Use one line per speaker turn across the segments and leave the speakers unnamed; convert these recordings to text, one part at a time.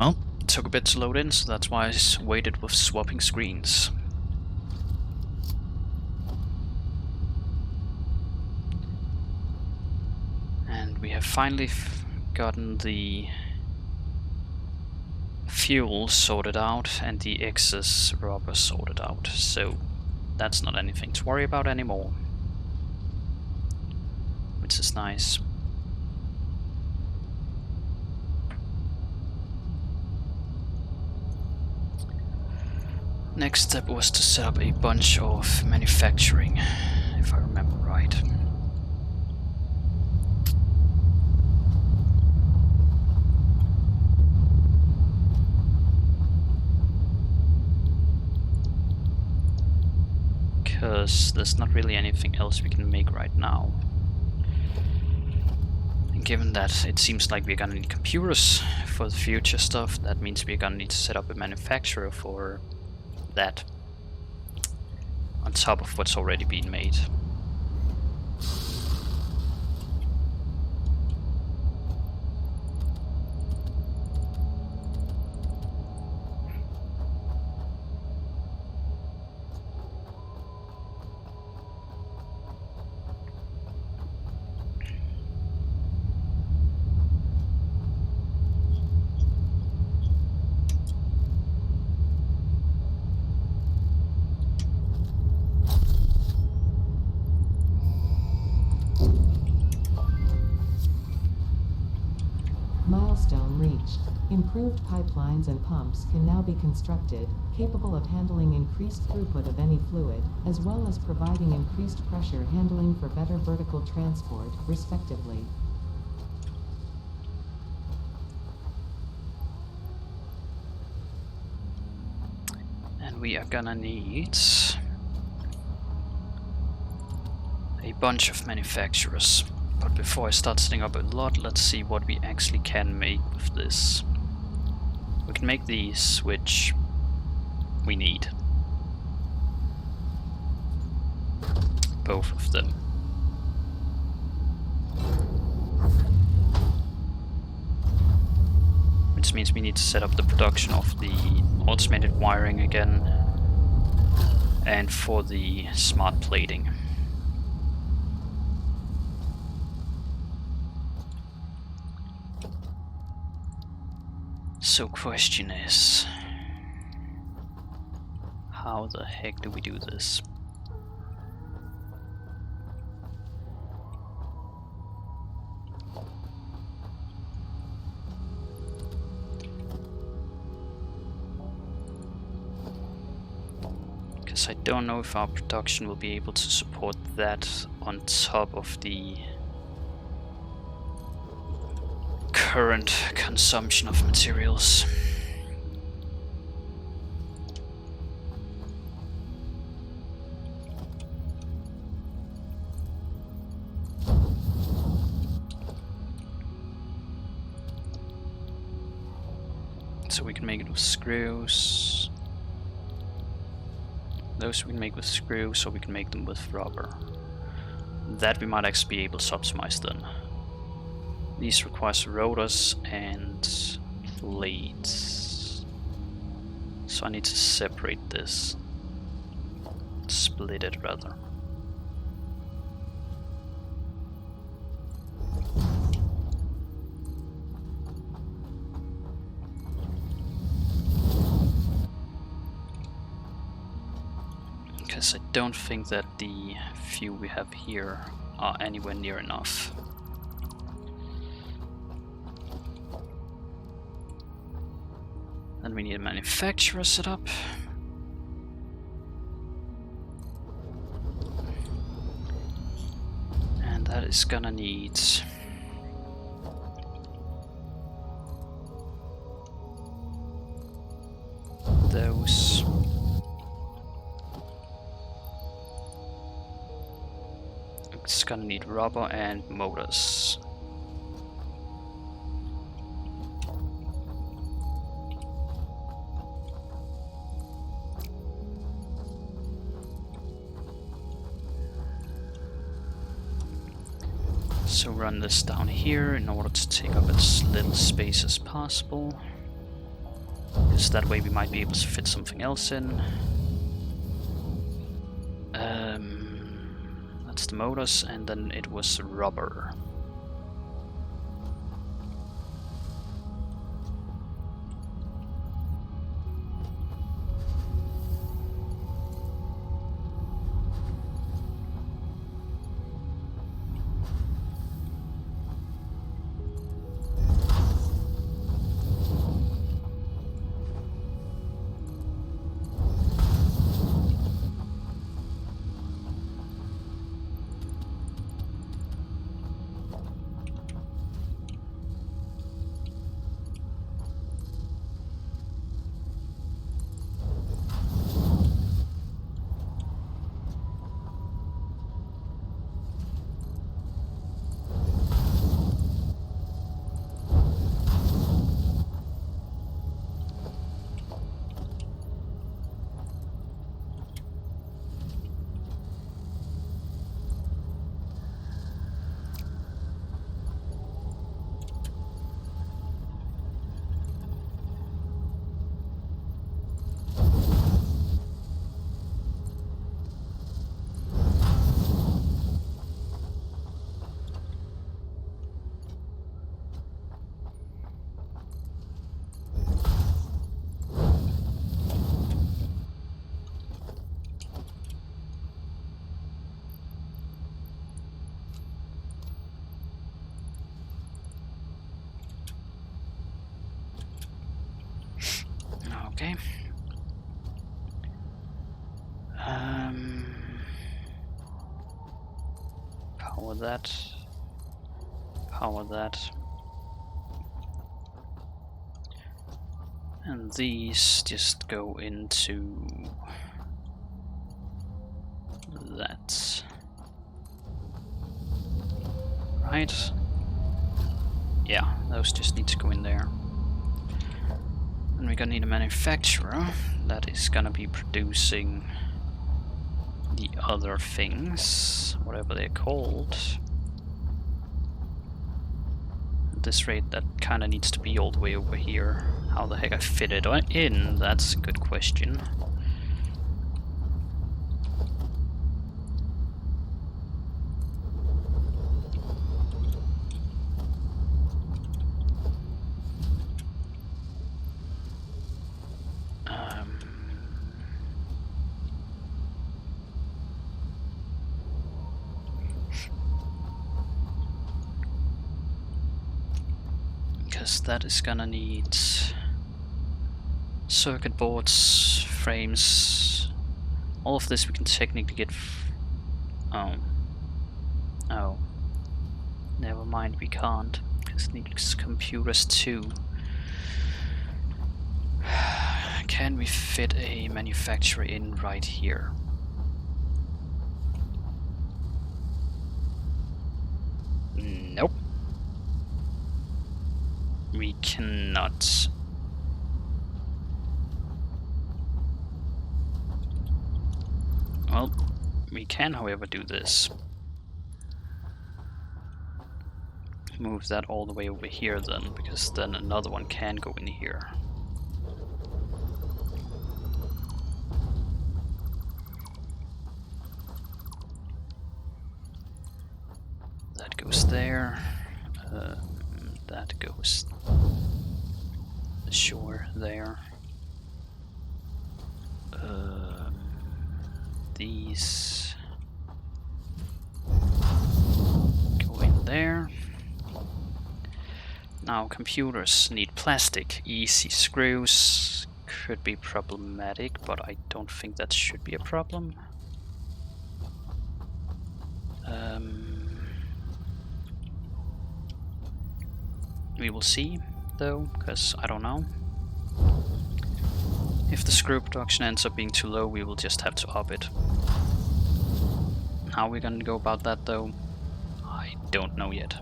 Well, it took a bit to load in, so that's why I waited with swapping screens. And we have finally gotten the fuel sorted out and the excess rubber sorted out, so that's not anything to worry about anymore, which is nice. Next step was to set up a bunch of manufacturing, if I remember right. Because there's not really anything else we can make right now. And given that it seems like we're gonna need computers for the future stuff, that means we're gonna need to set up a manufacturer for that, on top of what's already been made.
Milestone reached. Improved pipelines and pumps can now be constructed, capable of handling increased throughput of any fluid, as well as providing increased pressure handling for better vertical transport, respectively.
And we are gonna need a bunch of manufacturers. But before I start setting up a lot, let's see what we actually can make with this. We can make these, which we need. Both of them. Which means we need to set up the production of the automated wiring again, and for the smart plating. So question is, how the heck do we do this? Because I don't know if our production will be able to support that on top of the current consumption of materials. So we can make it with screws. Those we can make with screws, or we can make them with rubber. That we might actually be able to optimize then. These requires rotors and plates. So I need to separate this. Split it rather. Because I don't think that the few we have here are anywhere near enough. Then we need a manufacturer set up. And that is gonna need those. It's gonna need rubber and motors. So run this down here in order to take up as little space as possible. because that way we might be able to fit something else in. That's the motors, and then it was rubber. Okay. Power that. Power that. And these just go into that. Right? Yeah, those just need to go in there. And we're gonna need a manufacturer that is gonna be producing the other things, whatever they're called. At this rate, that kinda needs to be all the way over here. How the heck I fit it in, that's a good question. Because that is gonna need circuit boards, frames. All of this we can technically get. Oh, never mind. We can't because it needs computers too. Can we fit a manufacturer in right here? Nope. We cannot. Well, we can, however, do this. Move that all the way over here then, because then another one can go in here. That goes there. That goes sure there. These go in there. Now computers need plastic. Easy screws could be problematic, but I don't think that should be a problem. We will see, though, because I don't know. If the screw production ends up being too low, we will just have to up it. How we're gonna go about that, though, I don't know yet.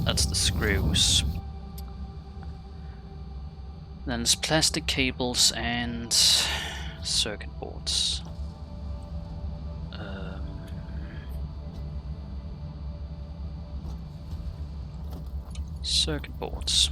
That's the screws. Then there's plastic cables and circuit boards. Circuit boards.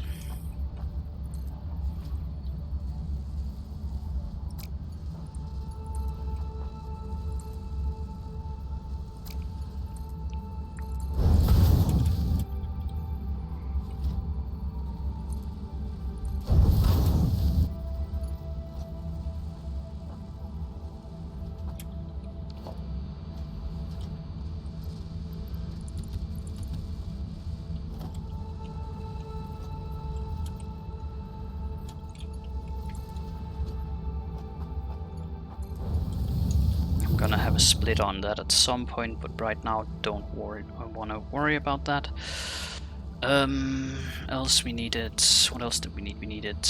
Gonna have a split on that at some point, but right now don't worry. I wanna worry about that. Else we needed. What else did we need? We needed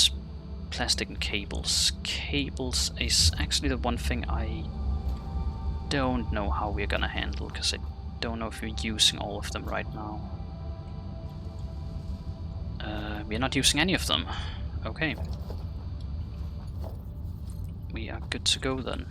plastic and cables. Cables is actually the one thing I don't know how we're gonna handle, because I don't know if we're using all of them right now. We're not using any of them. Okay. We are good to go then.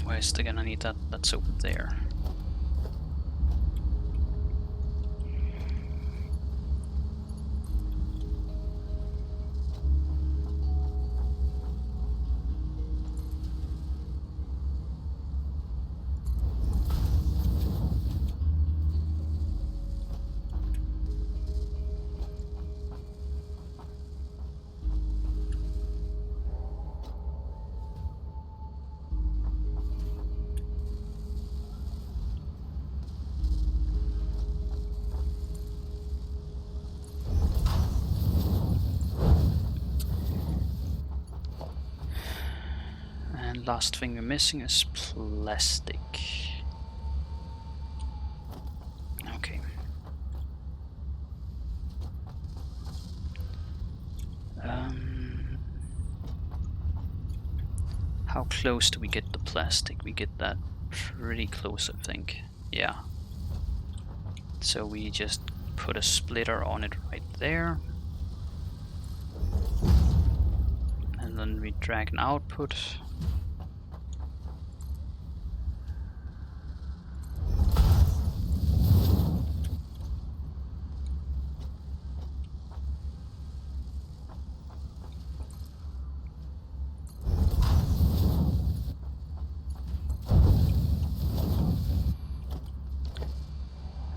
Where's the gonna need that? That's over there. Last thing we're missing is plastic. Okay. How close do we get the plastic? We get that pretty close, I think. Yeah. So we just put a splitter on it right there. And then we drag an output.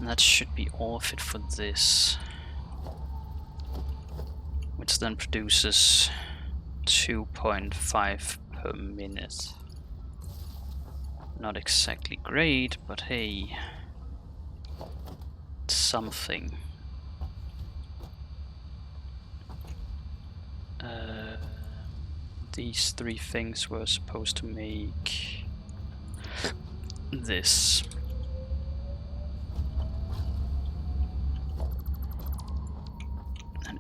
That should be all of it for this, which then produces 2.5 per minute. Not exactly great, but hey, it's something. These three things were supposed to make this.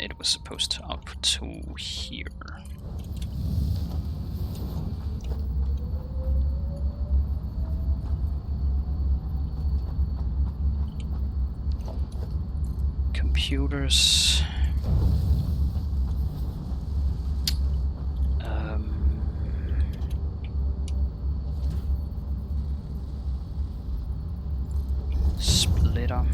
It was supposed to output to here. Computers. Splitter.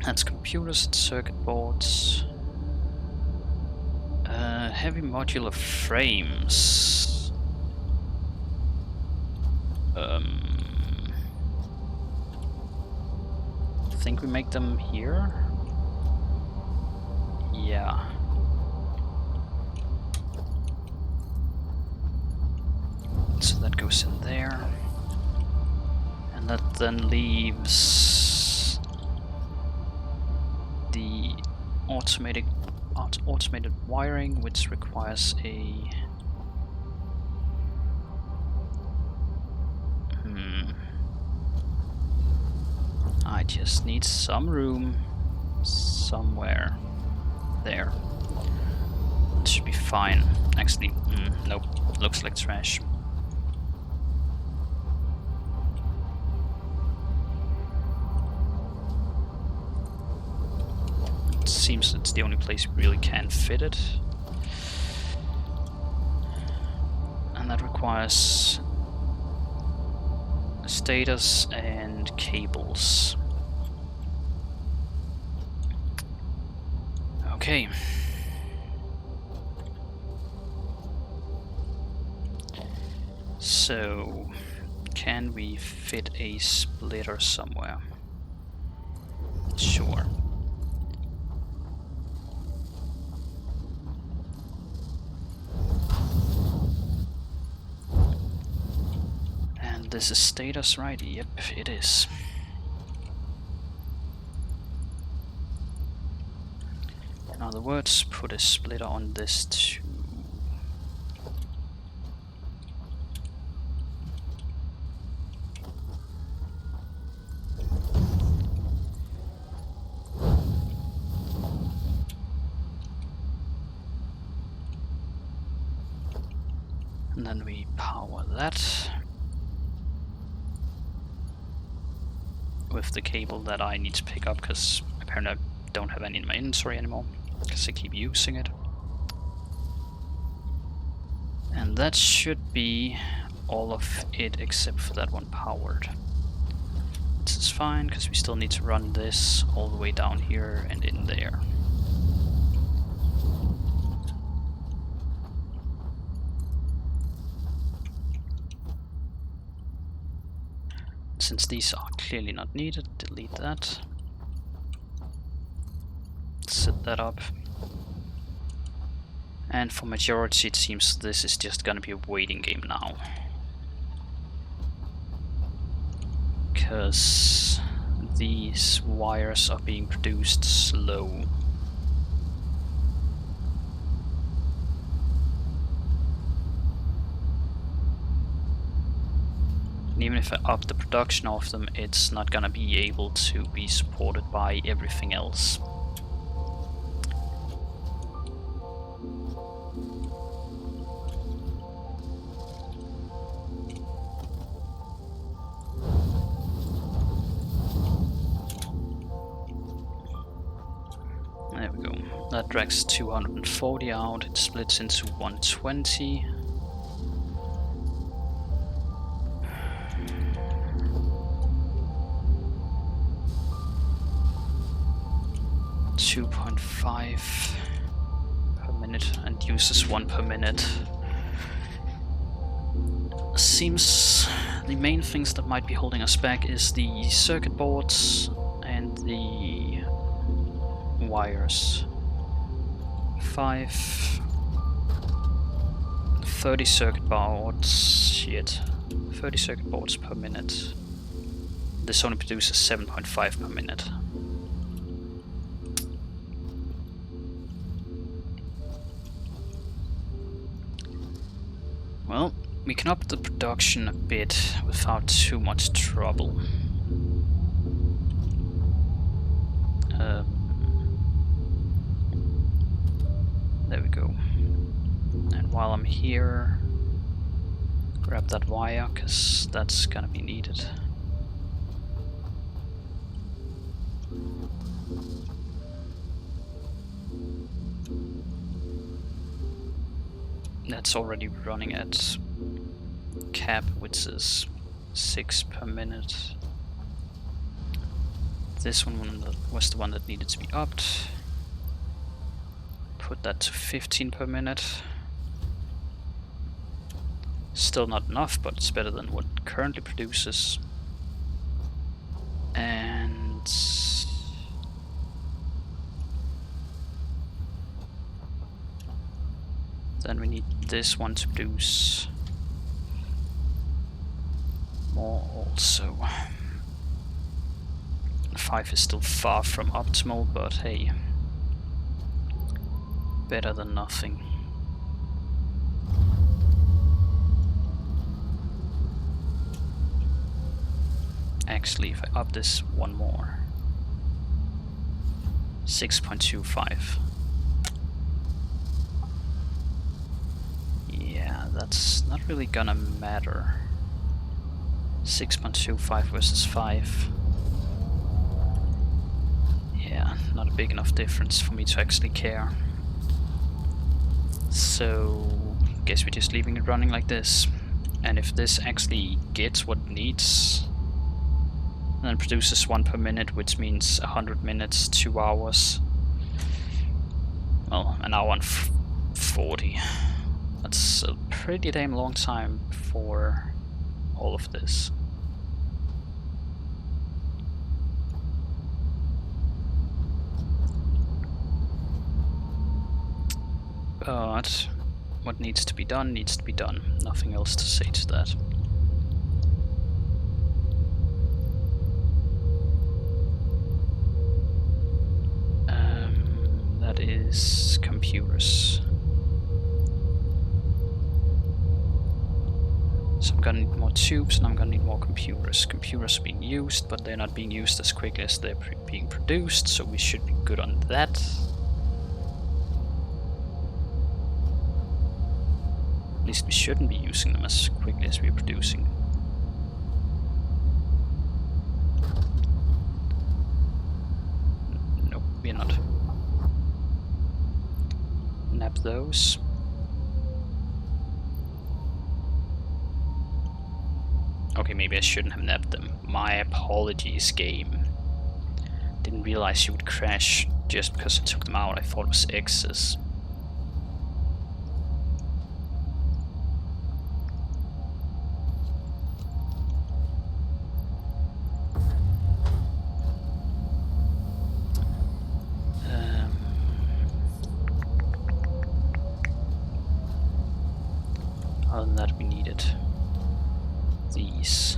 That's computers and circuit boards. Heavy modular frames. I think we make them here. Yeah. So that goes in there. And that then leaves the automated wiring, which requires a I just need some room somewhere there. It should be fine. Actually, nope, looks like trash. It seems it's the only place we really can fit it. And that requires status and cables. Okay. So, can we fit a splitter somewhere? Sure. And this is status, right? Yep, it is. In other words, put a splitter on this too. And then we power that with the cable that I need to pick up, because apparently I don't have any in my inventory anymore, because I keep using it. And that should be all of it except for that one powered. This is fine, because we still need to run this all the way down here and in there. Since these are clearly not needed, delete that. Set that up. And for majority it seems this is just gonna be a waiting game now. Because these wires are being produced slow. And even if I up the production of them, it's not gonna be able to be supported by everything else. There we go. That drags 240 out, it splits into 120. .5 per minute and uses 1 per minute. Seems the main things that might be holding us back is the circuit boards and the wires. 30 circuit boards, 30 circuit boards per minute. This only produces 7.5 per minute. Well, we can up the production a bit without too much trouble. There we go. And while I'm here, grab that wire, because that's gonna be needed. That's already running at cap, which is 6 per minute. This one was the one that needed to be upped. Put that to 15 per minute. Still not enough, but it's better than what it currently produces. And then we need this one to produce more also. 5 is still far from optimal, but hey. Better than nothing. Actually, if I up this one more, 6.25. Yeah, that's not really gonna matter. 6.25 versus 5. Yeah, not a big enough difference for me to actually care. So, guess we're just leaving it running like this. And if this actually gets what it needs, then it produces 1 per minute, which means 100 minutes, 2 hours. Well, an hour and 40. That's a pretty damn long time for all of this. But what needs to be done needs to be done. Nothing else to say to that. That is computers. So I'm gonna need more tubes and I'm gonna need more computers. Computers are being used, but they're not being used as quickly as they're being produced, so we should be good on that. At least we shouldn't be using them as quickly as we're producing. Nope, we're not. Nab those. Okay, maybe I shouldn't have nabbed them. My apologies, game. Didn't realize you would crash just because I took them out. I thought it was X's. Other than that, we needed these.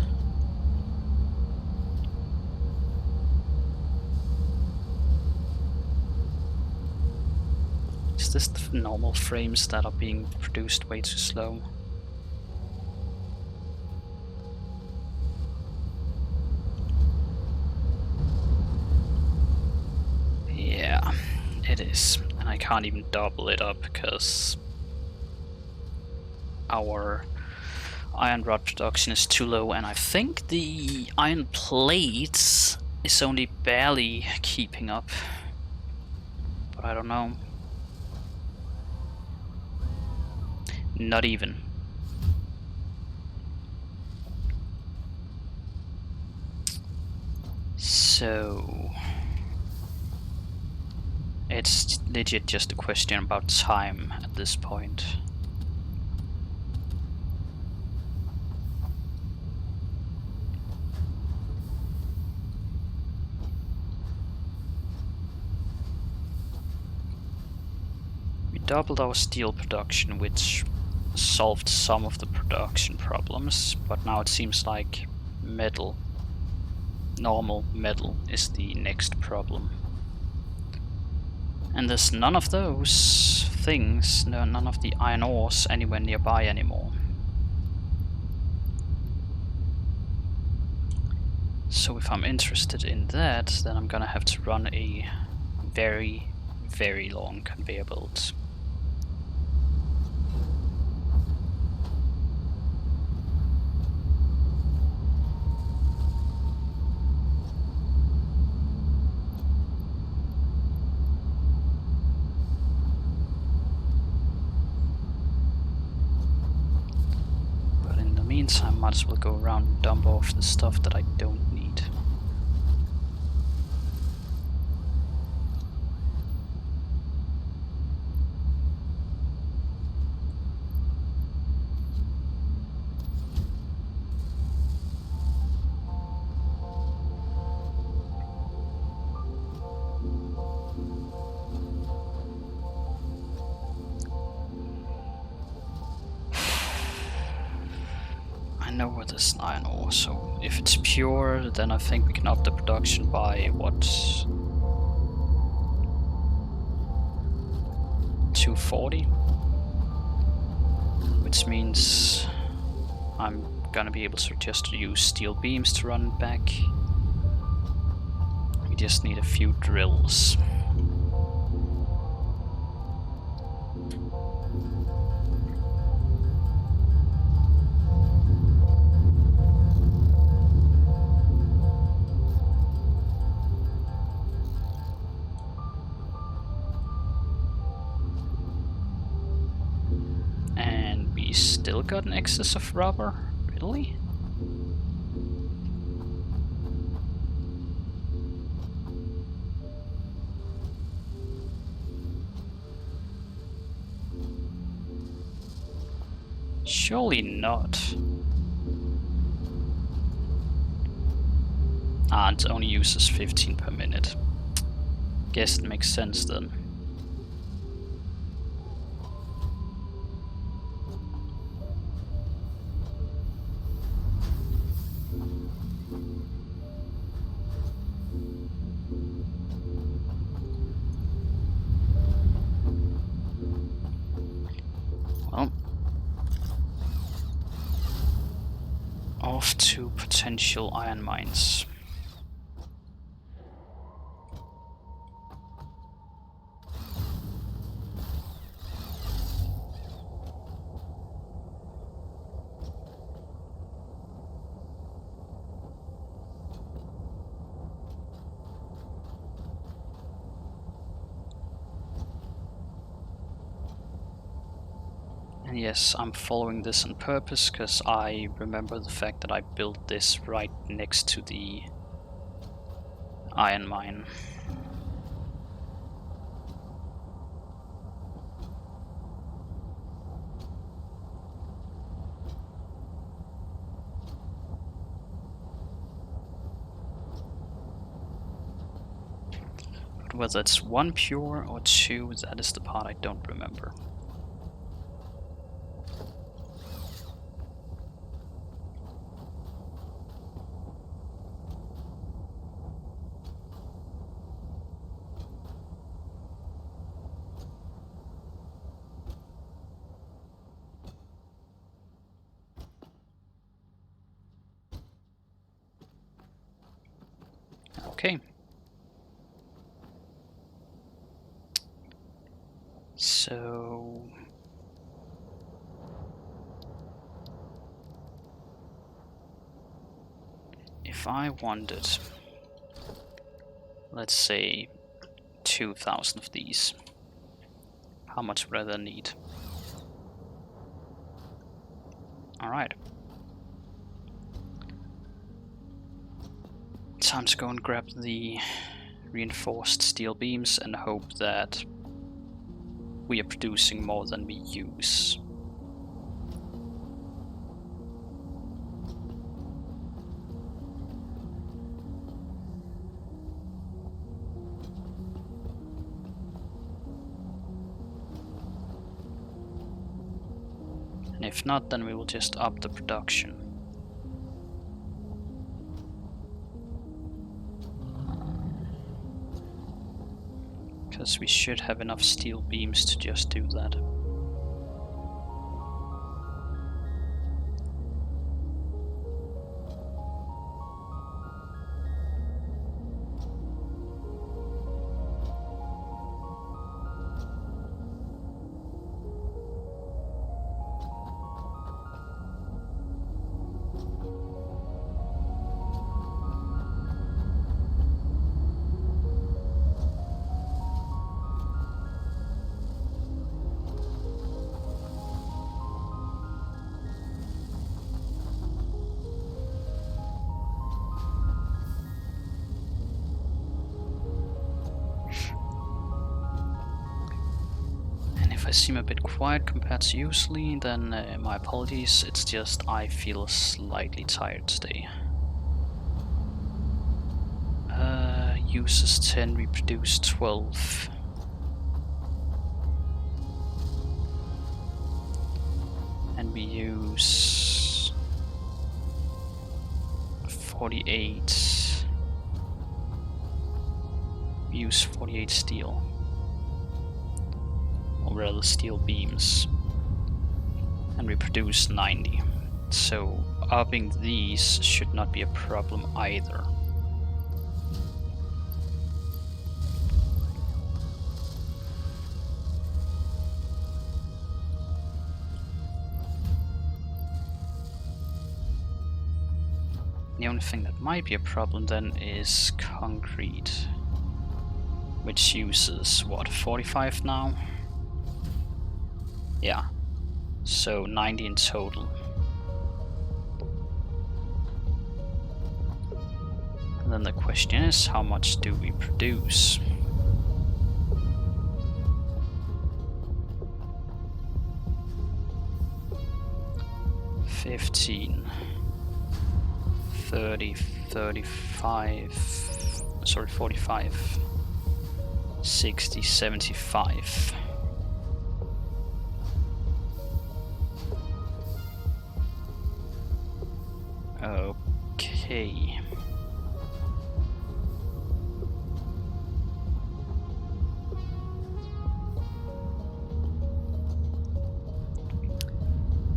Is this the normal frames that are being produced way too slow? Yeah, it is. And I can't even double it up because our iron rod production is too low, and I think the iron plates is only barely keeping up, but I don't know. Not even. So it's legit just a question about time at this point. Doubled our steel production, which solved some of the production problems, but now it seems like metal, normal metal, is the next problem. And there's none of those things, none of the iron ores anywhere nearby anymore. So if I'm interested in that, then I'm gonna have to run a very, very long conveyor belt. Meantime, might as well go around and dump off the stuff that I don't need. I know where there's iron ore, so if it's pure, then I think we can up the production by, what, 240, which means I'm gonna be able to just use steel beams to run it back. We just need a few drills. And we still got an excess of rubber? Really? Surely not. Ah, it only uses 15 per minute. Guess it makes sense then. Well, off to potential iron mines. And yes, I'm following this on purpose because I remember the fact that I built this right next to the iron mine. But whether it's 1 pure or 2, that is the part I don't remember. Okay. So if I wanted, let's say, 2,000 of these, how much would I then need? Alright. Time to go and grab the reinforced steel beams and hope that we are producing more than we use. And if not, then we will just up the production. Because we should have enough steel beams to just do that. If I seem a bit quiet compared to usually, then my apologies. It's just I feel slightly tired today. Uses 10, we produce 12. And we use 48. We use 48 steel. or rather steel beams, and we produce 90. So upping these should not be a problem either. The only thing that might be a problem then is concrete, which uses what, 45 now? Yeah, so 90 in total. And then the question is, how much do we produce? $15, $30, $35, sorry, $45, $60, $75. Okay.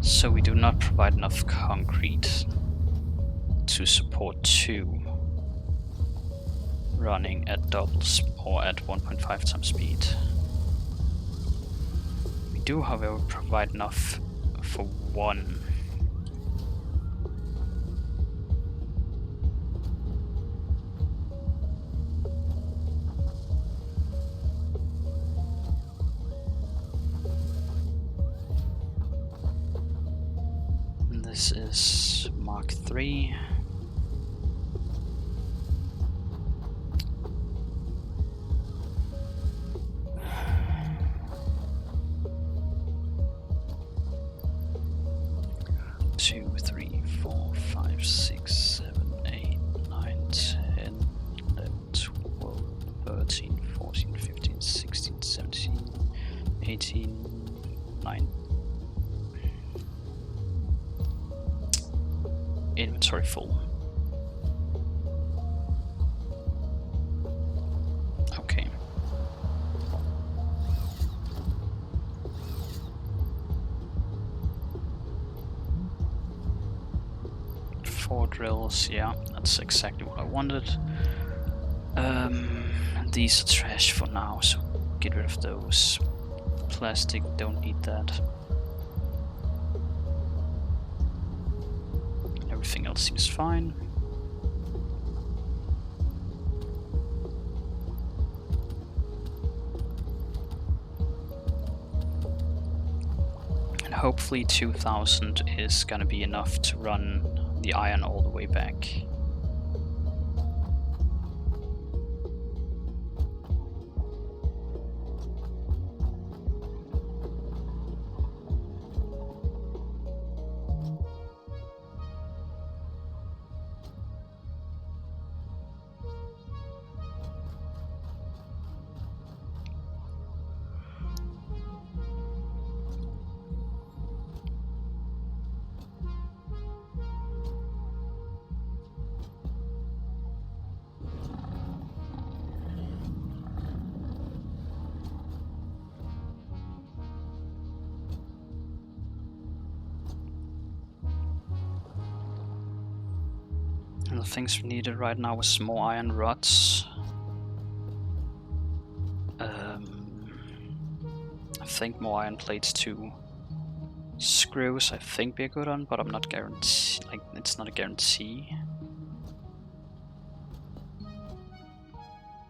So we do not provide enough concrete to support 2 running at doubles or at 1.5 times speed. We do, however, provide enough for 1. This is Mark 3. Two, 3, 4, 5, 6, 7, 8, 9, 10, 11, 12, 13, 14, 15, 16, 17, 18, 19. Inventory full. Okay. Four drills, yeah, that's exactly what I wanted. These are trash for now, so get rid of those. Plastic, don't need that. Everything else seems fine. And hopefully 2000 is gonna be enough to run the iron all the way back. And the things we needed right now was more iron rods. I think more iron plates too. Screws I think we're good on, but I'm not guaranteed. Like, it's not a guarantee.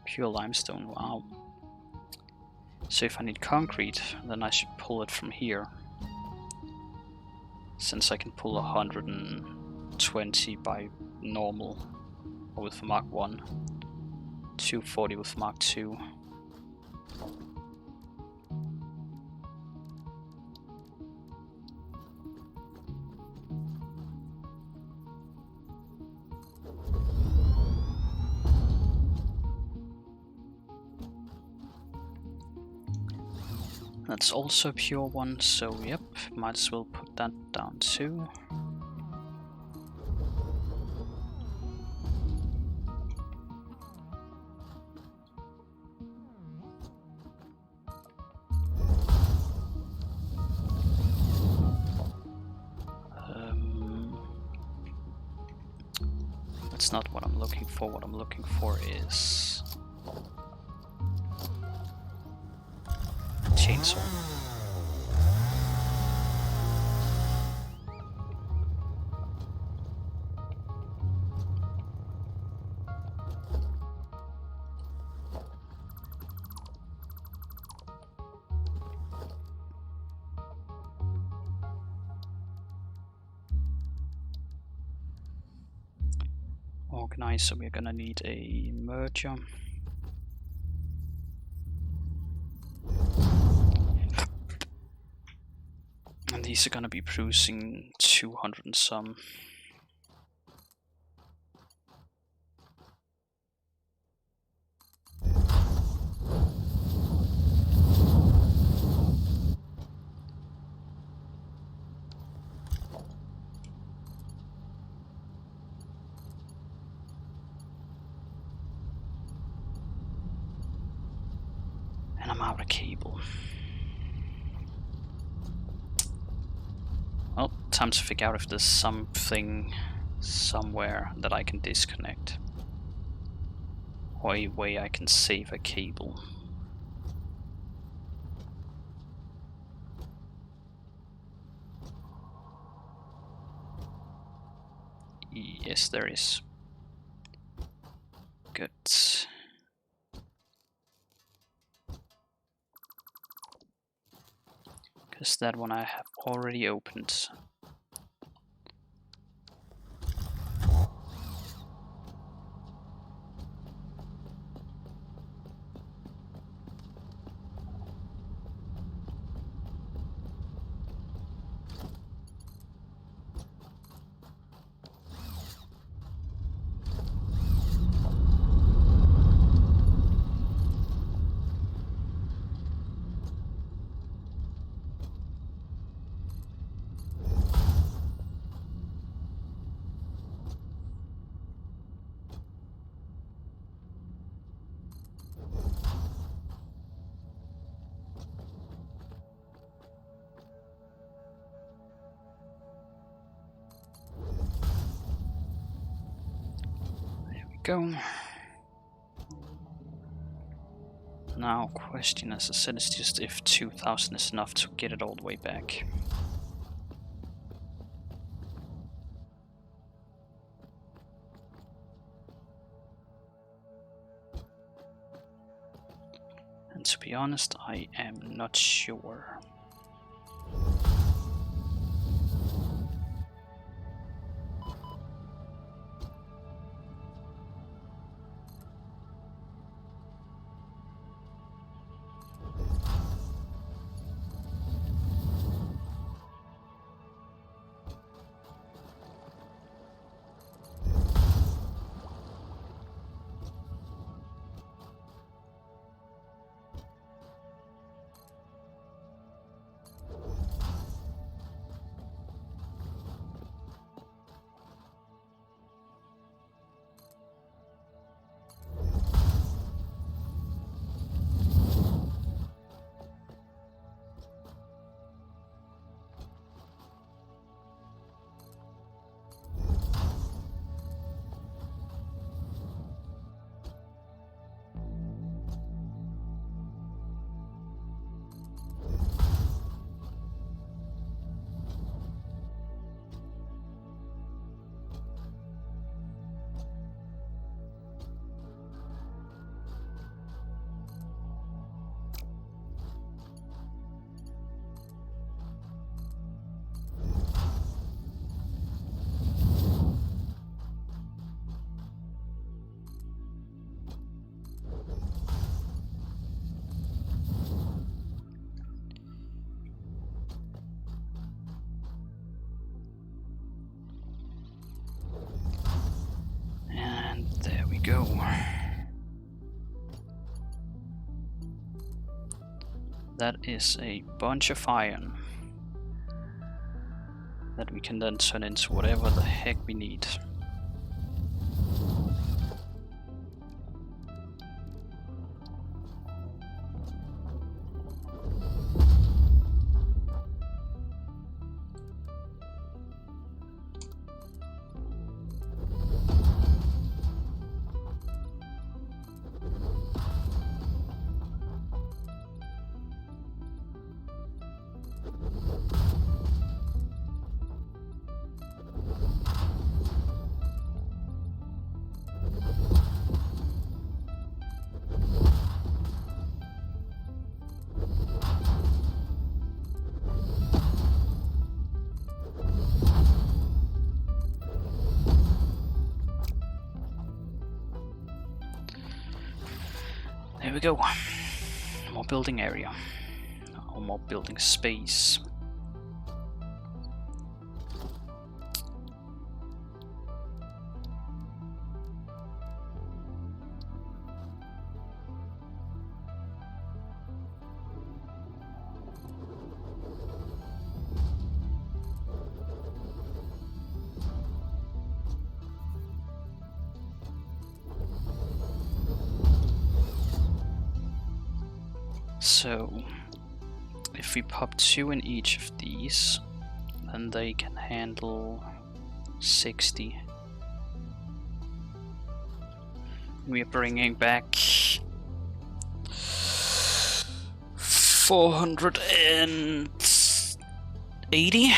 Pure limestone, wow. So if I need concrete, then I should pull it from here. Since I can pull 120 by normal, or with Mark 1, 240 with Mark 2. That's also a pure one, so yep, might as well put that down too. That's not what I'm looking for. What I'm looking for is chainsaw. Organize, so we're gonna need a merger. And these are gonna be producing 200 and some. And I'm out of cable. Well, time to figure out if there's something somewhere that I can disconnect. Or a way I can save a cable. Yes, there is. Good. Because that one I have already opened. Go. Now, question, as I said, is just if 2000 is enough to get it all the way back. And to be honest, I am not sure. Go. That is a bunch of iron that we can then turn into whatever the heck we need. There we go. More building area. Or more building space. So, if we pop 2 in each of these, then they can handle 60. We are bringing back 480.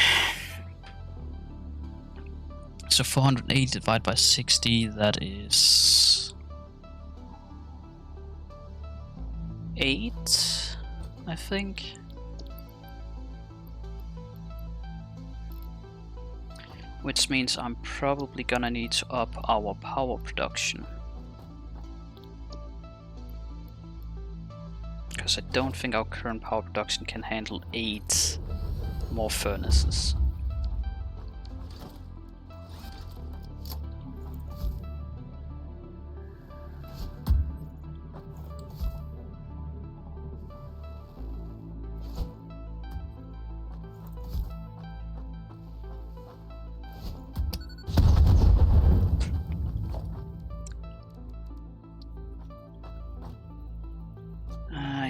So 480 divided by 60, that is 8, I think. Which means I'm probably gonna need to up our power production. Because I don't think our current power production can handle 8 more furnaces.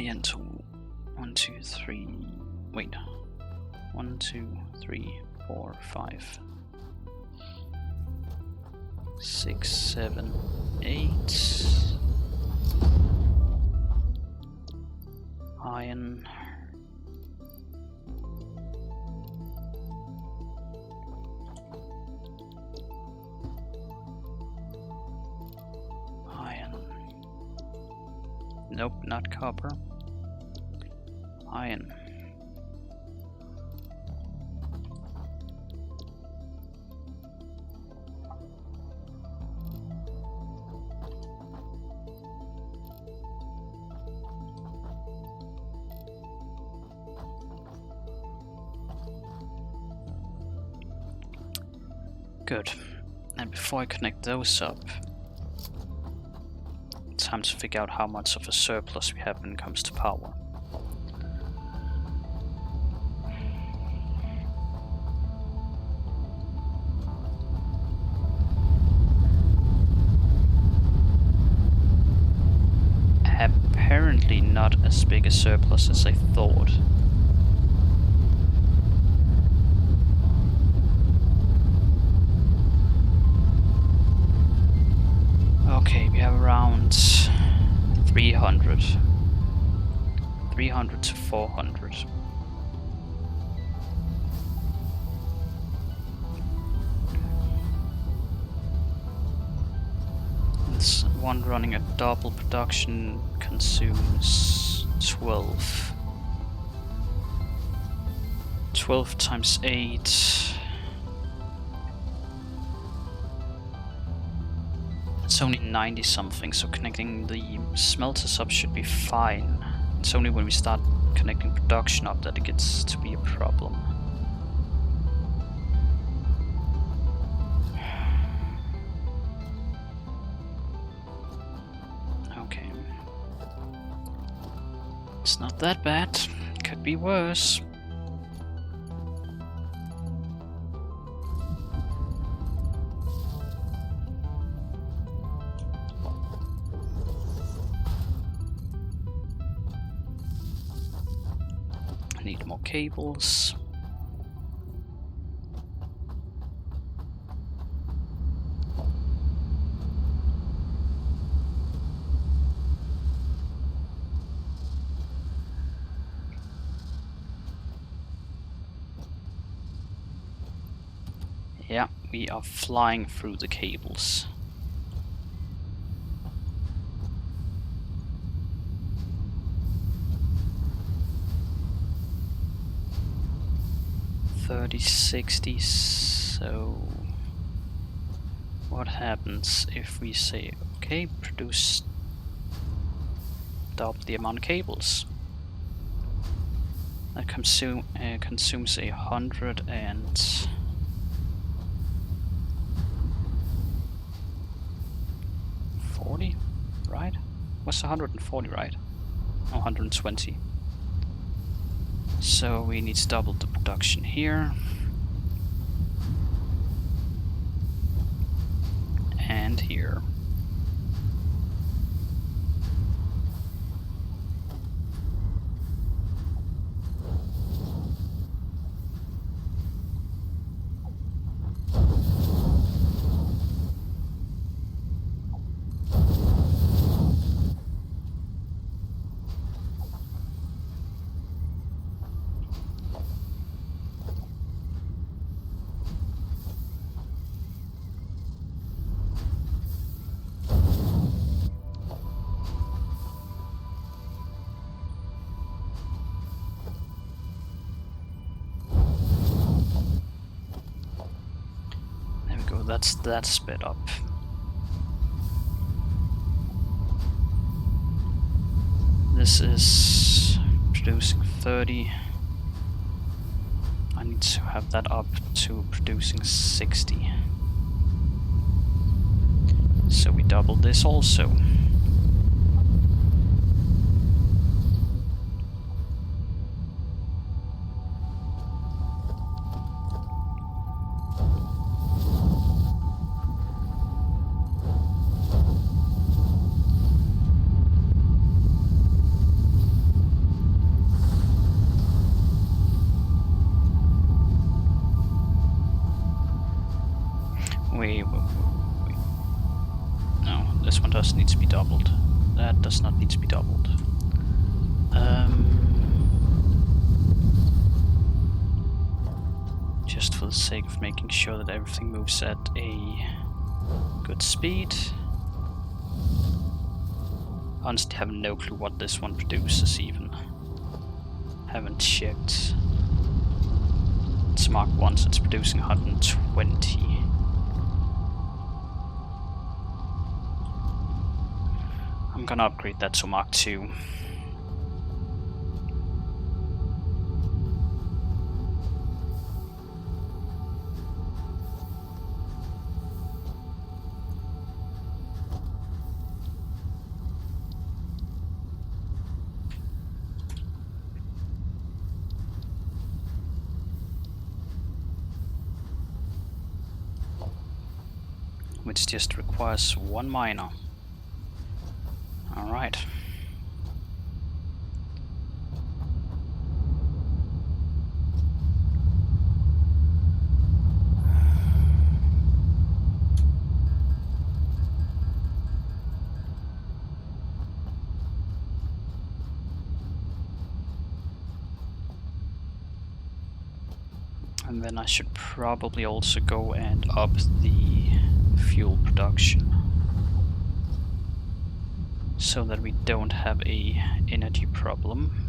And 1, 2, 3. Wait. 1, 2, 3, 4, 5, 6, 7, 8. Iron. Nope, not copper. Iron. Good. And before I connect those up, time to figure out how much of a surplus we have when it comes to power. Apparently not as big a surplus as I thought. Okay, we have around 300 to 400. This one running a double production consumes 12. 12 times 8. It's only 90 something, so connecting the smelters up should be fine. It's only when we start connecting production up that it gets to be a problem. Okay. It's not that bad. Could be worse. Need more cables. Yeah, we are flying through the cables. $30.60, so what happens if we say, okay, produce double the amount of cables. That consumes 140, right? Was 140, right? Oh, 120. So we need to double the production here. And here. That's that sped up. This is producing 30. I need to have that up to producing 60. So we double this also. Wait. No, this one does need to be doubled. That does not need to be doubled. Just for the sake of making sure that everything moves at a good speed. Honestly, have no clue what this one produces even. Haven't checked. It's Mark 1, so it's producing 120. I'm gonna upgrade that to Mark 2. Which just requires one miner. Alright. And then I should probably also go and up the fuel production so that we don't have a energy problem.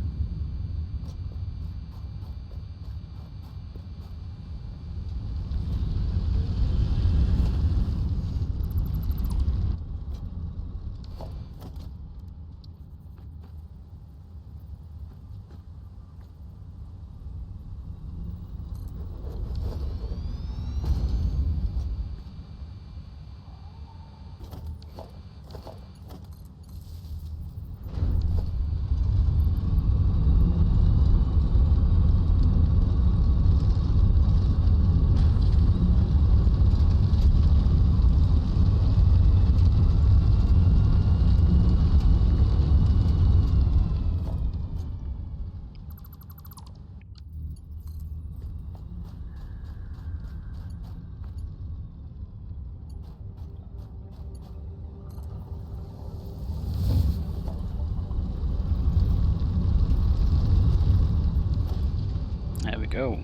There we go.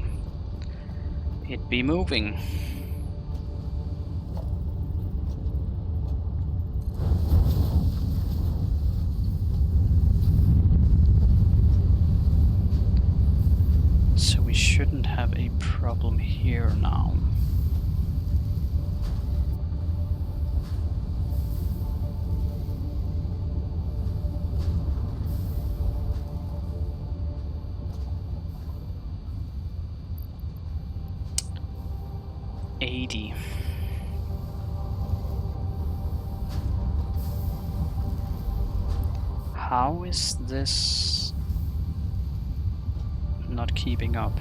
It be moving. So we shouldn't have a problem here now. 80. How is this not keeping up?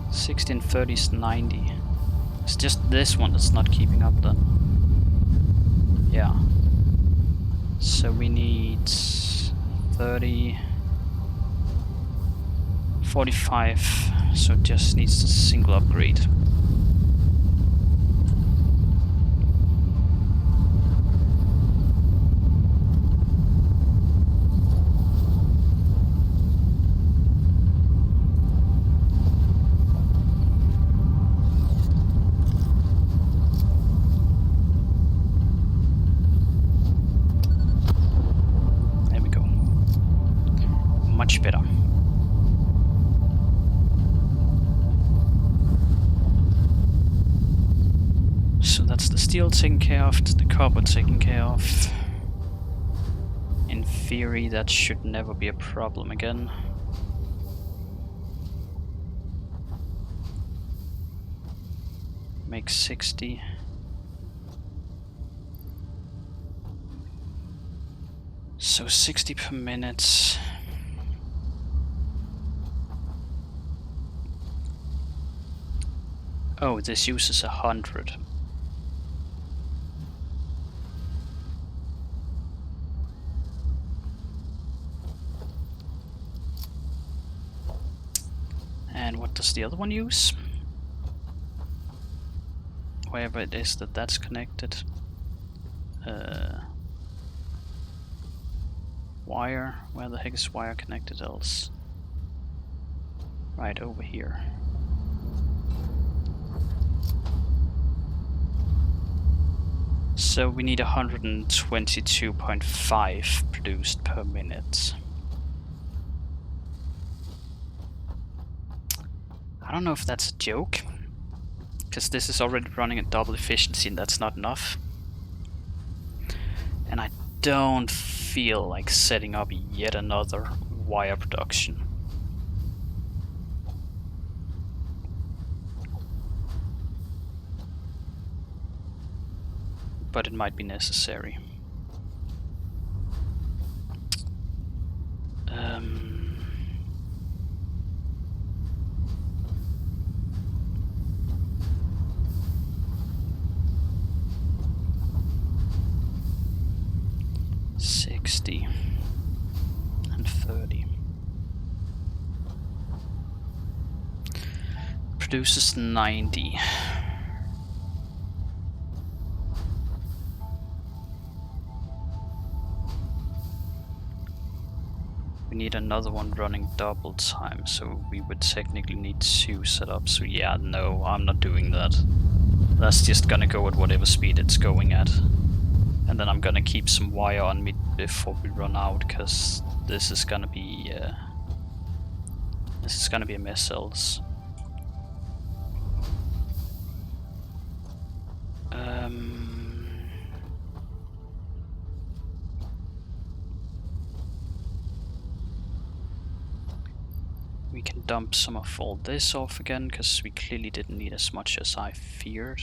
1630 is 90. It's just this one that's not keeping up then. Yeah. So we need 30, 45, so it just needs a single upgrade. There we go. Much better. So that's the steel taken care of, it's the copper taken care of. In theory, that should never be a problem again. Make 60. So 60 per minute. Oh, this uses 100. And what does the other one use? Wherever it is that's connected. Wire? Where the heck is wire connected else? Right over here. So we need 122.5 produced per minute. I don't know if that's a joke, because this is already running at double efficiency and that's not enough. And I don't feel like setting up yet another wire production. But it might be necessary. And 30 produces 90. We need another one running double time, so we would technically need 2 setups. So yeah, no, I'm not doing that. That's just gonna go at whatever speed it's going at. And then I'm gonna keep some wire on me before we run out, because this is gonna be a mess else. We can dump some of all this off again, because we clearly didn't need as much as I feared.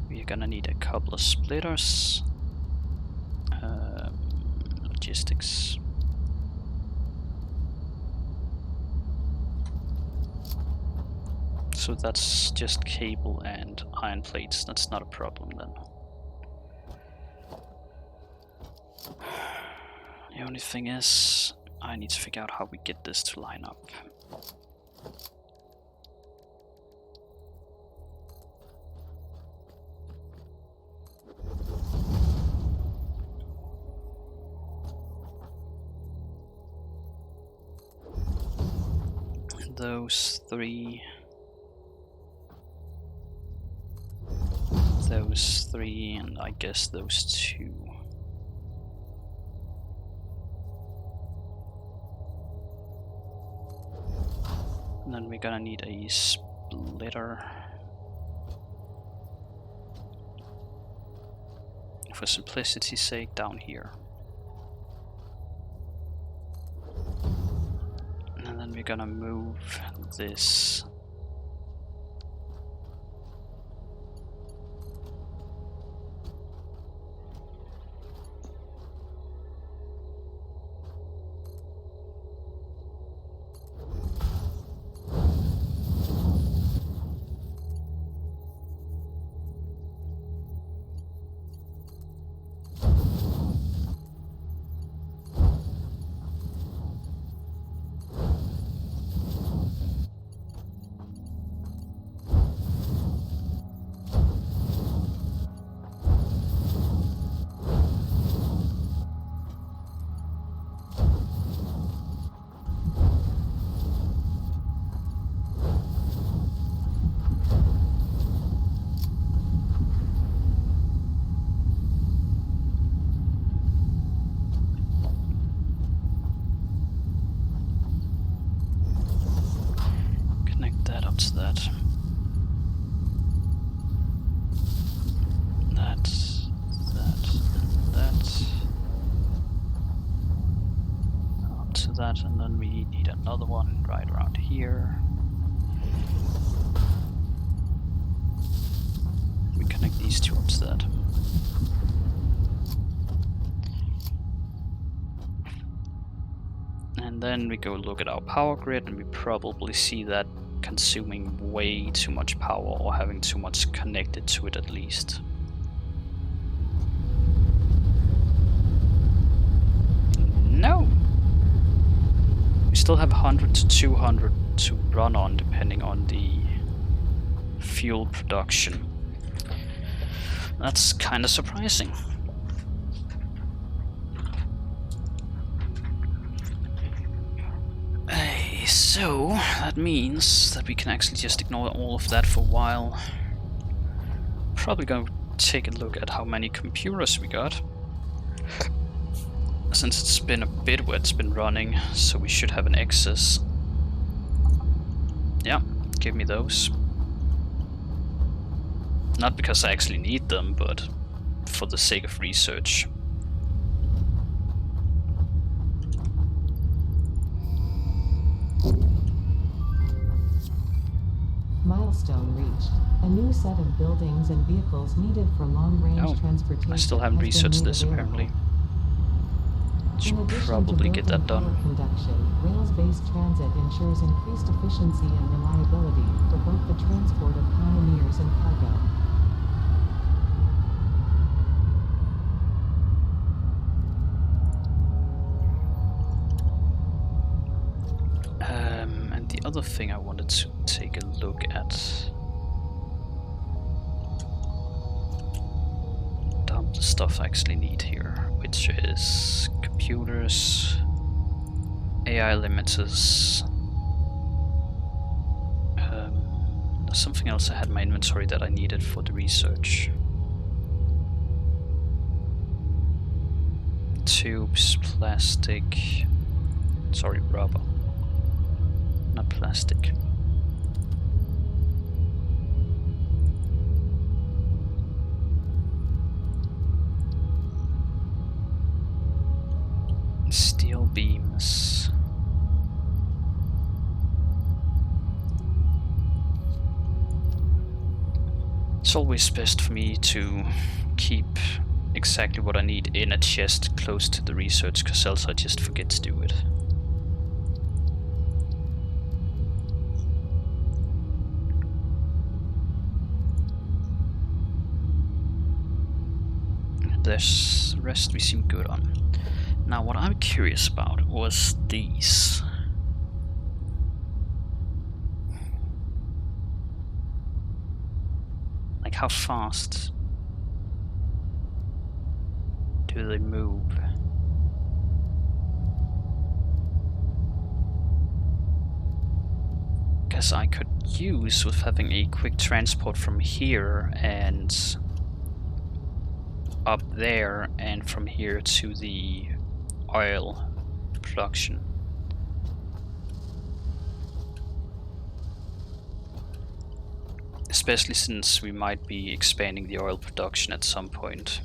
We're gonna need a couple of splitters. Logistics. So that's just cable and iron plates, that's not a problem then. The only thing is, I need to figure out how we get this to line up. Those 3. Those 3, and I guess those 2. And then we're gonna need a splitter. For simplicity's sake, down here. then we're gonna move this. Connect that up to that. That, and that. Up to that, and then we need another one right around here. We connect these two up to that. And then we go look at our power grid, and we probably see that consuming way too much power, or having too much connected to it at least. No! We still have 100 to 200 to run on, depending on the fuel production. That's kind of surprising. So that means that we can actually just ignore all of that for a while. Probably gonna take a look at how many computers we got, since it's been a bit where it's been running, so we should have an excess. Yeah, give me those. Not because I actually need them, but for the sake of research.
Milestone reached. A new set of buildings and vehicles needed for long-range transportation.
I still haven't researched this apparently. Should probably get that done.
Conduction, rails-based transit ensures increased efficiency and reliability for both the transport of pioneers and cargo.
And the other thing I wanted to take a look at, dump the stuff I actually need here, which is computers, AI limiters. There's something else I had in my inventory that I needed for the research. Tubes, plastic, sorry, rubber, not plastic. Steel beams. It's always best for me to keep exactly what I need in a chest close to the research, because else I just forget to do it. The rest we seem good on. Now what I'm curious about was these. Like how fast do they move? Because I could use with having a quick transport from here and up there, and from here to the oil production. Especially since we might be expanding the oil production at some point.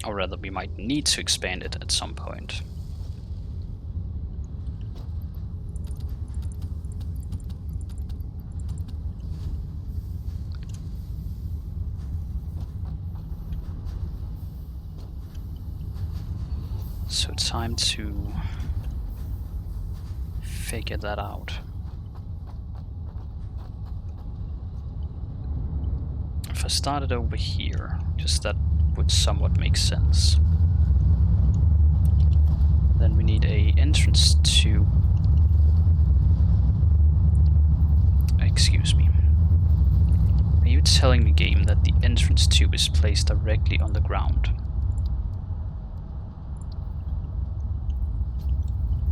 Or rather, we might need to expand it at some point. So time to figure that out. If I started over here, just that would somewhat make sense. Then we need a entrance tube. Excuse me. Are you telling me, game, that the entrance tube is placed directly on the ground?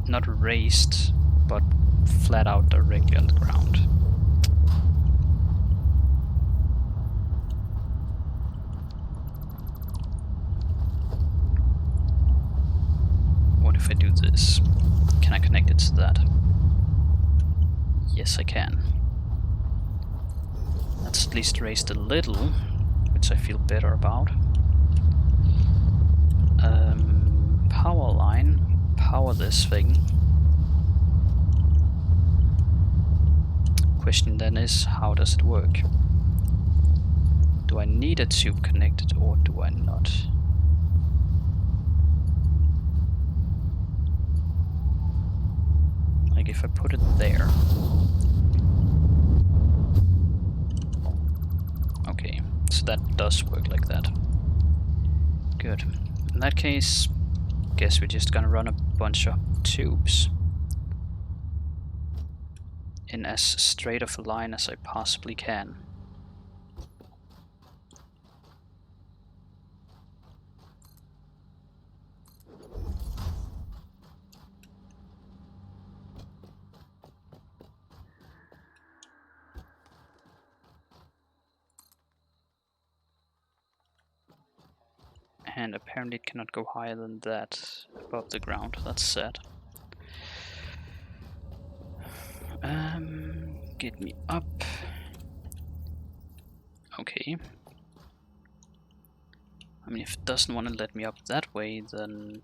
Not raised, but flat out directly on the ground. What if I do this? Can I connect it to that? Yes, I can. That's at least raised a little, which I feel better about. Power line. Power this thing. Question then is, how does it work? Do I need a tube connected or do I not? Like if I put it there. Okay, so that does work like that. Good. In that case, guess we're just gonna run a bunch of tubes in as straight of a line as I possibly can. And apparently it cannot go higher than that above the ground. That's sad. Get me up. Okay. I mean, if it doesn't want to let me up that way, then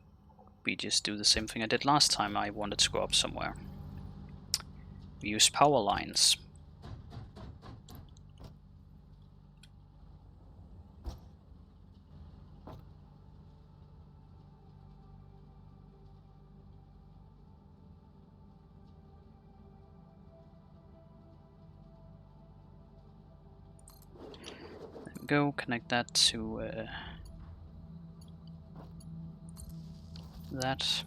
we just do the same thing I did last time I wanted to go up somewhere. We use power lines. Go connect that to that.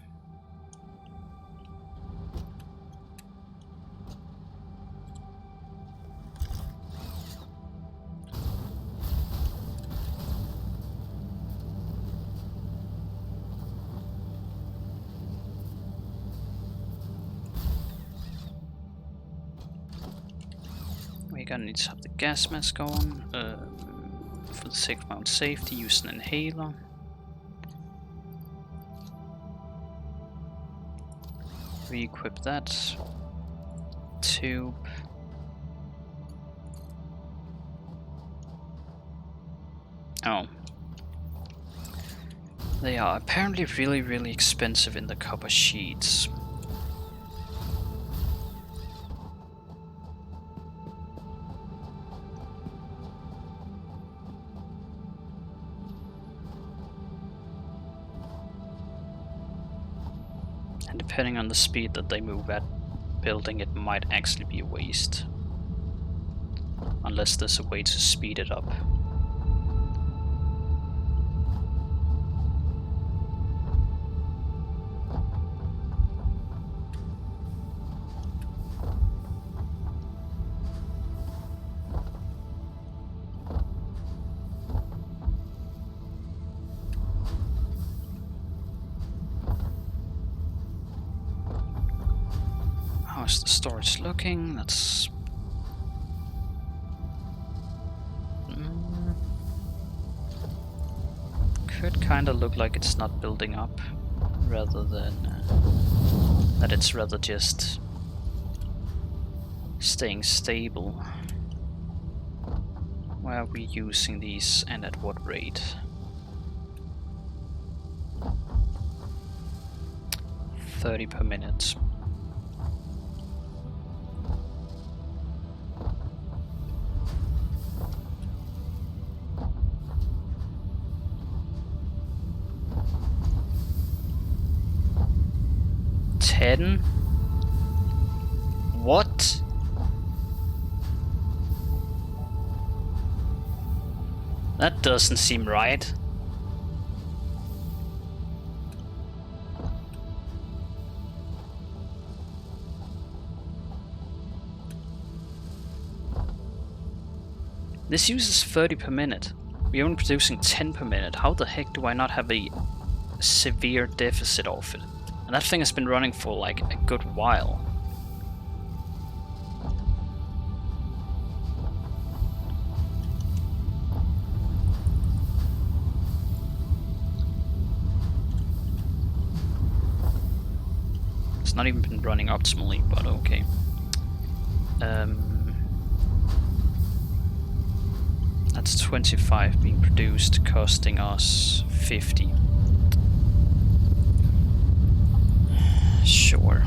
We're gonna need to have the gas mask on. For the sake of my own safety, use an inhaler. Re-equip that. Tube. Oh. They are apparently really expensive in the copper sheets. And depending on the speed that they move at, building it might actually be a waste. Unless there's a way to speed it up. How's the storage looking? That's... could kinda look like it's not building up, rather than that it's rather just staying stable. Where are we using these and at what rate? 30 per minute. 10? What? That doesn't seem right. This uses 30 per minute. We're only producing 10 per minute. How the heck do I not have a severe deficit of it? And that thing has been running for like a good while. It's not even been running optimally, but okay. That's 25 being produced, costing us 50. Sure.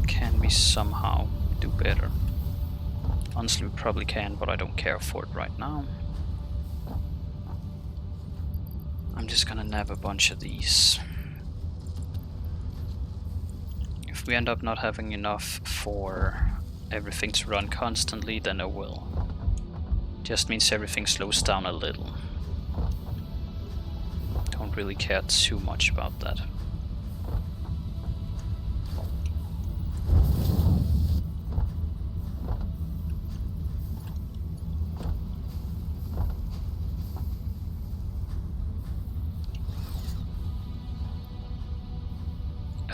Can we somehow do better? Honestly, we probably can, but I don't care for it right now. I'm just gonna nab a bunch of these. If we end up not having enough for everything to run constantly, then it will. Just means everything slows down a little. Don't really care too much about that.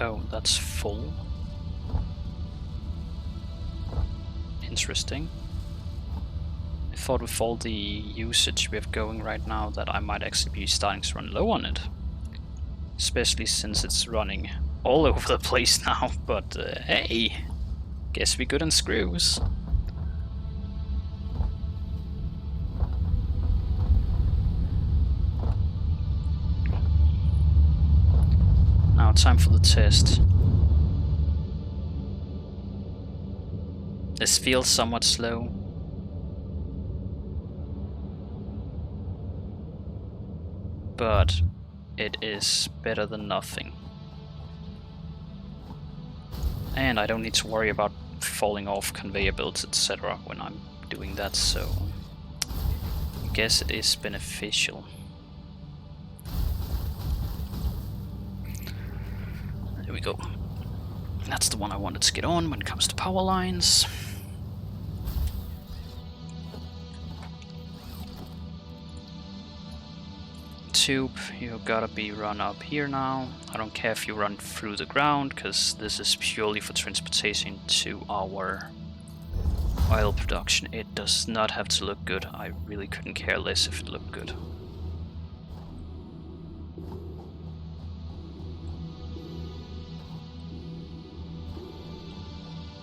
Oh, that's full. Interesting. I thought with all the usage we have going right now that I might actually be starting to run low on it. Especially since it's running all over the place now, but hey, guess we're good on screws. Now time for the test. This feels somewhat slow. But it is better than nothing. And I don't need to worry about falling off conveyor belts, etc. when I'm doing that, so I guess it is beneficial. There we go. That's the one I wanted to get on when it comes to power lines. Tube, you gotta be run up here now. I don't care if you run through the ground, because this is purely for transportation to our oil production. It does not have to look good. I really couldn't care less if it looked good.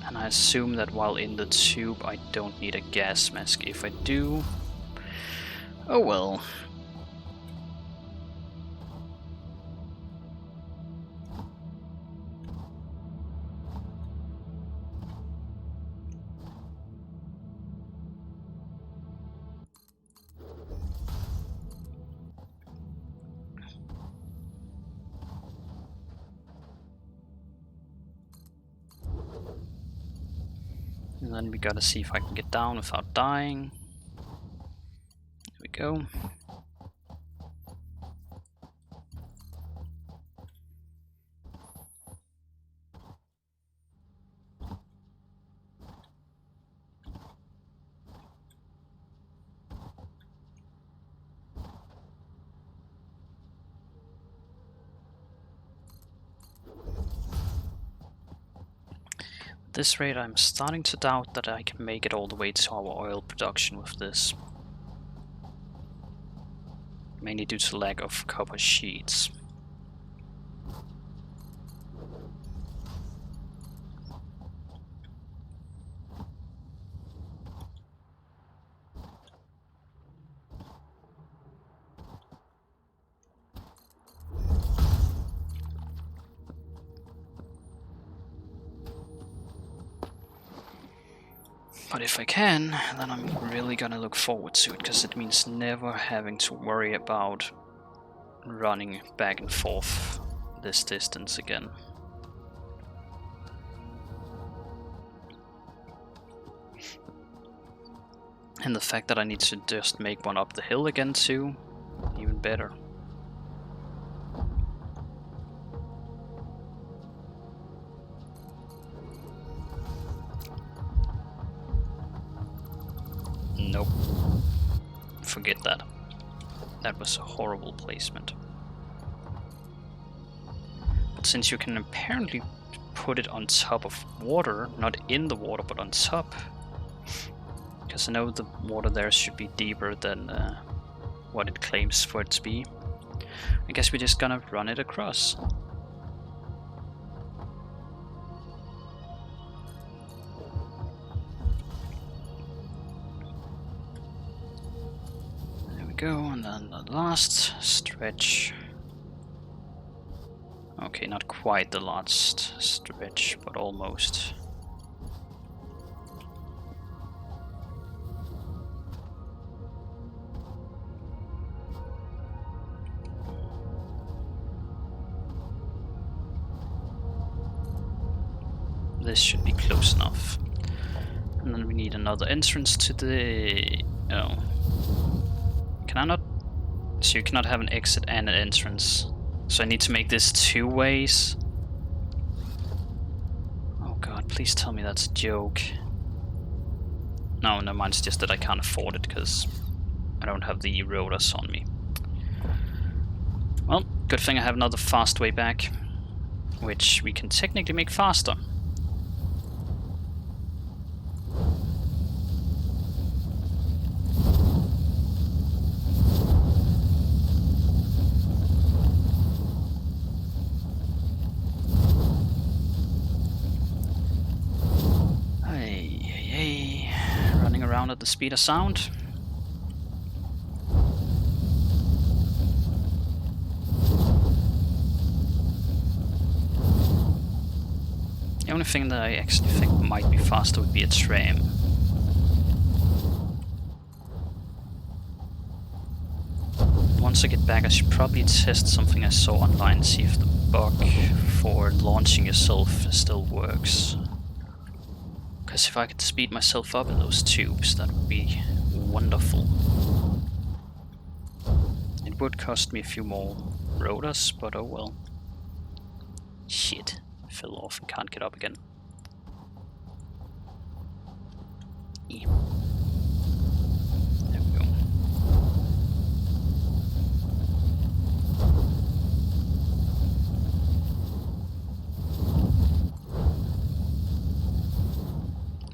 And I assume that while in the tube I don't need a gas mask. If I do, oh well. And then we gotta see if I can get down without dying. There we go. At this rate, I'm starting to doubt that I can make it all the way to our oil production with this. Mainly due to lack of copper sheets. But if I can, then I'm really gonna look forward to it, because it means never having to worry about running back and forth this distance again. And the fact that I need to just make one up the hill again too, even better. Nope. Forget that. That was a horrible placement. But since you can apparently put it on top of water, not in the water, but on top, because I know the water there should be deeper than what it claims for it to be, I guess we're just gonna run it across. Go, and then the last stretch. Okay, not quite the last stretch, but almost. This should be close enough. And then we need another entrance to the... Oh. Can I not? So you cannot have an exit and an entrance. So I need to make this 2 ways. Oh god, please tell me that's a joke. No, never mind, it's just that I can't afford it because I don't have the rotors on me. Well, good thing I have another fast way back, which we can technically make faster. At the speed of sound. The only thing that I actually think might be faster would be a tram. Once I get back, I should probably test something I saw online, see if the bug for launching yourself still works. Because if I could speed myself up in those tubes, that would be wonderful. It would cost me a few more rotors, but oh well. Shit, fell off and can't get up again. Yeah. There we go.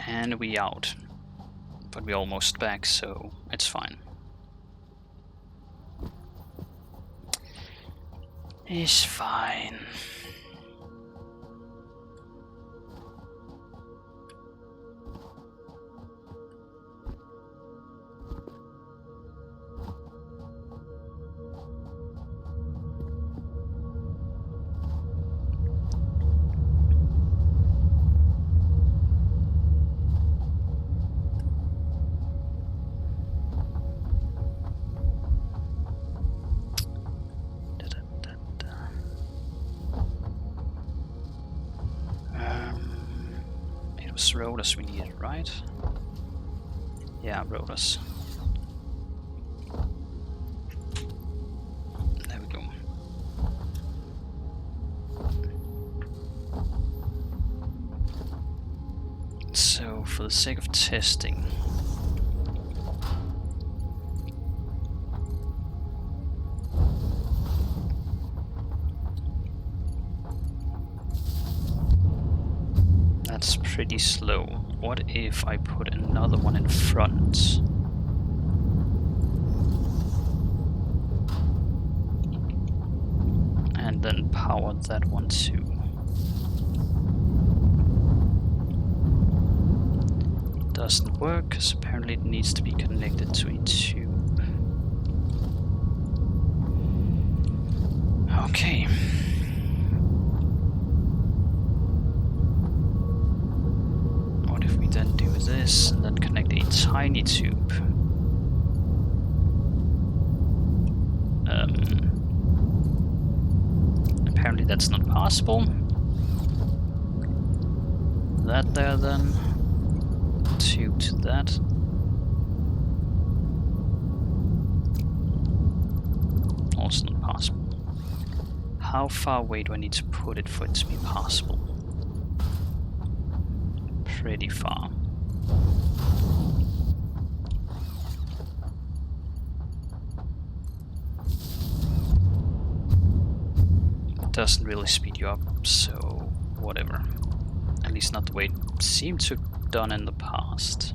And we out. But we're almost back, so it's fine. It's fine. Rotors we needed, right? Yeah, rotors. There we go. So, for the sake of testing, that's pretty slow. What if I put another one in front? And then power that one too. Doesn't work, because apparently it needs to be connected to a tube. Okay. Then do this, and then tiny tube. Apparently that's not possible. That there then. Tube to that. Also not possible. How far away do I need to put it for it to be possible? Pretty far. It doesn't really speed you up, so whatever. At least not the way it seemed to have done in the past.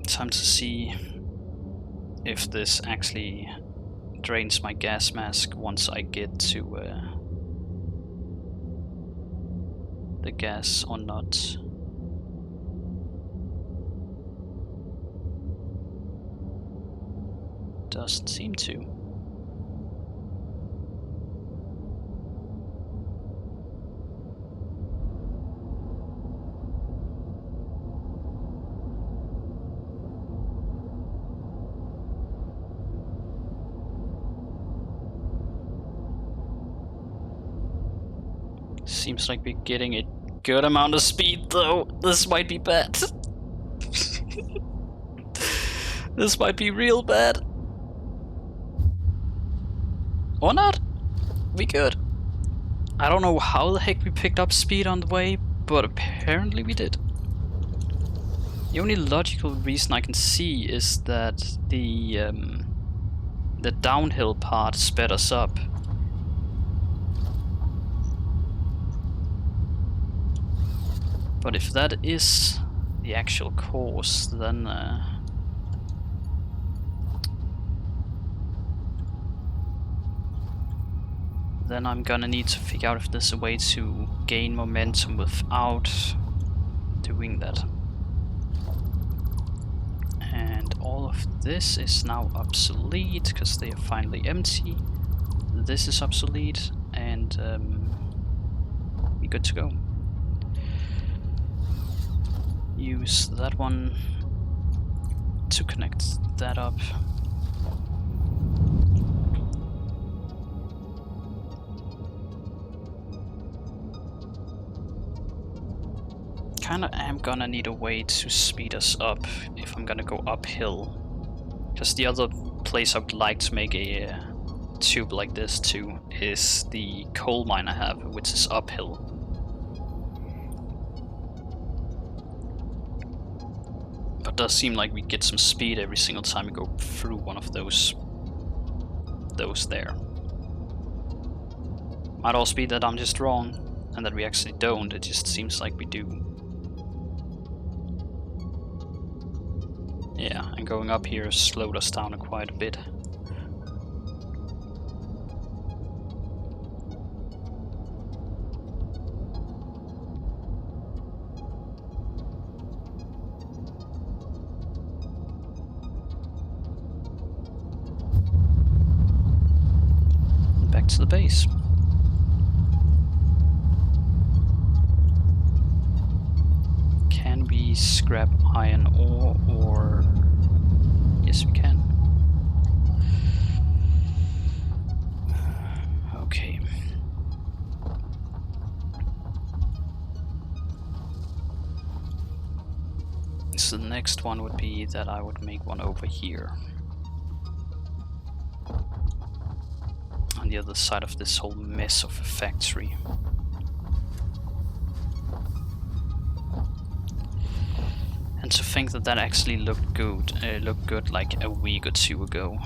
Time to see if this actually drains my gas mask once I get to the gas or not. Doesn't seem to. Seems like we're getting a good amount of speed though. This might be bad. This might be real bad. Or not. We good. I don't know how the heck we picked up speed on the way, but apparently we did. The only logical reason I can see is that the downhill part sped us up. But if that is the actual course, then I'm gonna need to figure out if there's a way to gain momentum without doing that. And all of this is now obsolete because they are finally empty. This is obsolete, and we're good to go. Use that one to connect that up. Kinda am gonna need a way to speed us up if I'm gonna go uphill. Because the other place I would like to make a tube like this to is the coal mine I have, which is uphill. But it does seem like we get some speed every single time we go through one of those there. Might also be that I'm just wrong and that we actually don't, it just seems like we do. Yeah, and going up here slowed us down quite a bit. Back to the base. Can we scrap iron ore, or... Yes, we can. Okay. So the next one would be that I would make one over here. On the other side of this whole mess of a factory. And to think that that actually looked good like a week or two ago.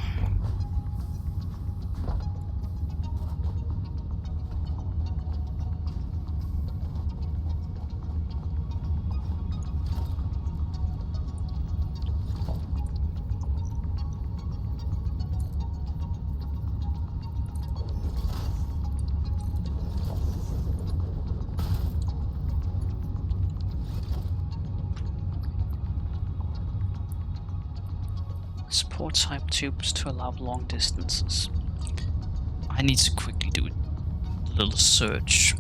Support type tubes to allow long distances. I need to quickly do a little search.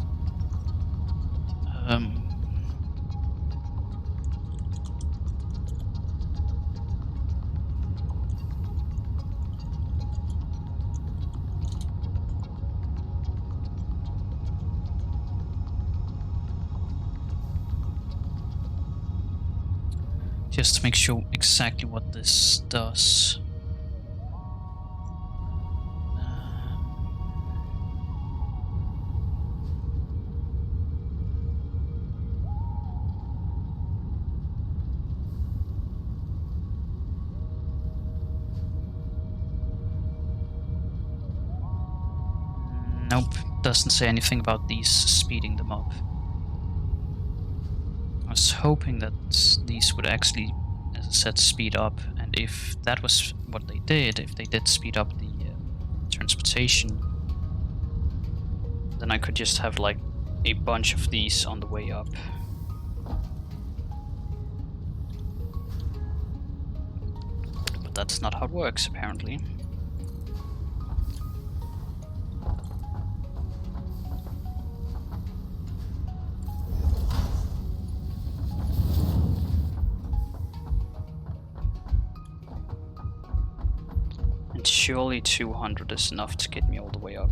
Just to make sure exactly what this does. Nope, doesn't say anything about these speeding them up. I was hoping that these would actually, as I said, speed up, and if that was what they did, if they did speed up the transportation, then I could just have like a bunch of these on the way up. But that's not how it works, apparently. And surely 200 is enough to get me all the way up.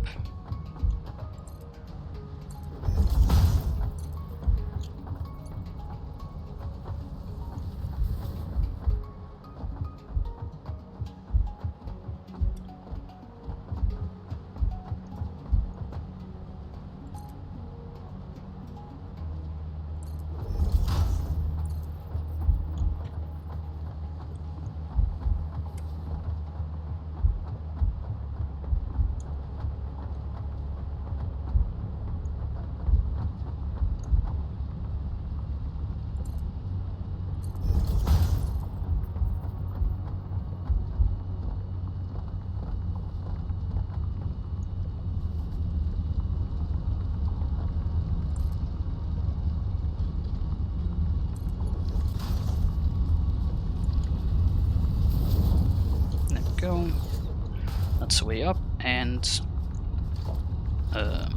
Go. That's the way up, and the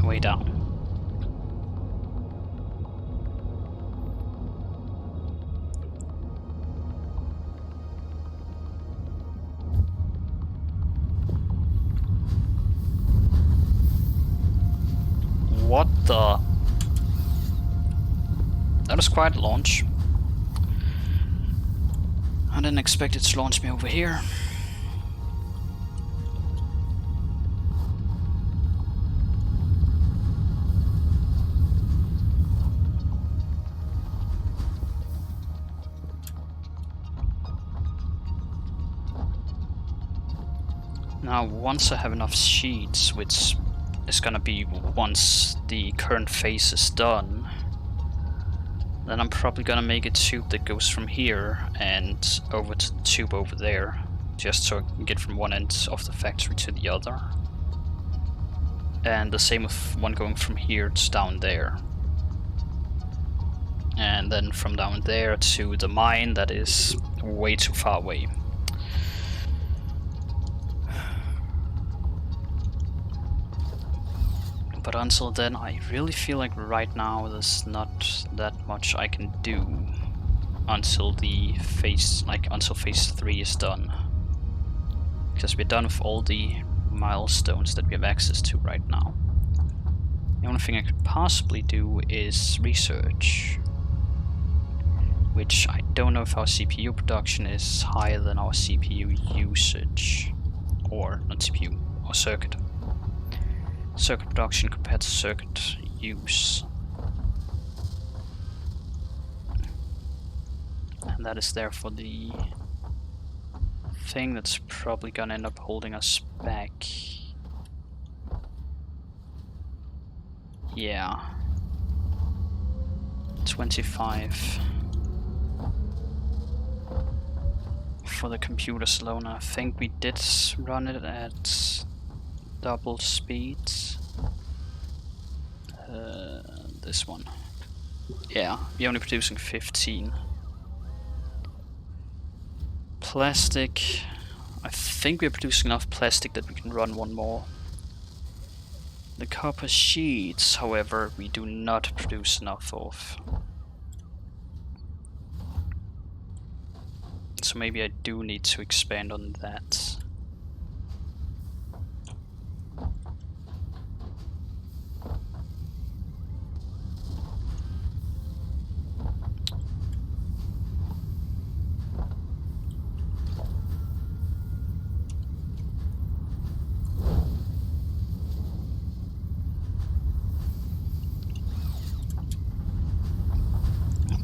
way down. What the? That was quite a launch. I didn't expect it to launch me over here. Now, once I have enough sheets, which is gonna be once the current phase is done, then I'm probably gonna make a tube that goes from here and over to the tube over there, just so I can get from one end of the factory to the other. And the same with one going from here to down there. And then from down there to the mine that is way too far away. But until then, I really feel like right now there's not that much I can do until the phase, until phase 3 is done. Because we're done with all the milestones that we have access to right now. The only thing I could possibly do is research, which I don't know if our CPU production is higher than our CPU usage, or not CPU, or circuit production compared to circuit use. And that is therefore the thing that's probably gonna end up holding us back. Yeah. 25 for the computers alone. I think we did run it at double speed. This one. Yeah, we're only producing 15. Plastic. I think we're producing enough plastic that we can run one more. The copper sheets, however, we do not produce enough of. So maybe I do need to expand on that.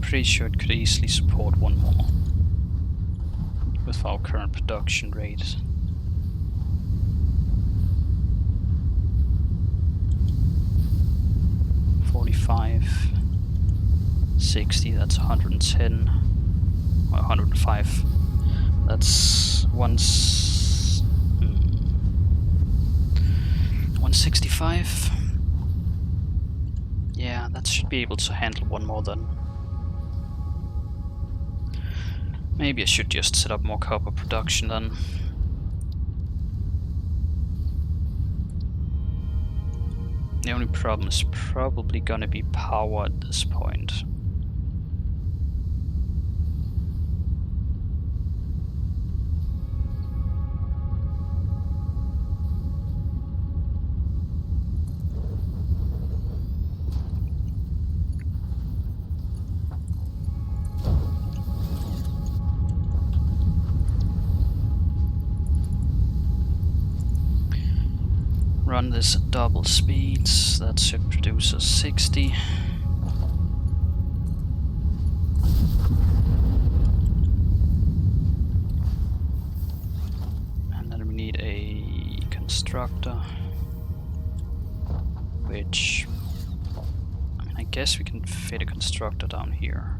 Pretty sure it could easily support one more with our current production rate. $45, $60, that's 110, or 105. That's 165. Yeah, that should be able to handle one more then. Maybe I should just set up more copper production then. The only problem is probably gonna be power at this point. Run this at double speeds, that should produce us 60. And then we need a constructor, which, I mean, I guess we can fit a constructor down here.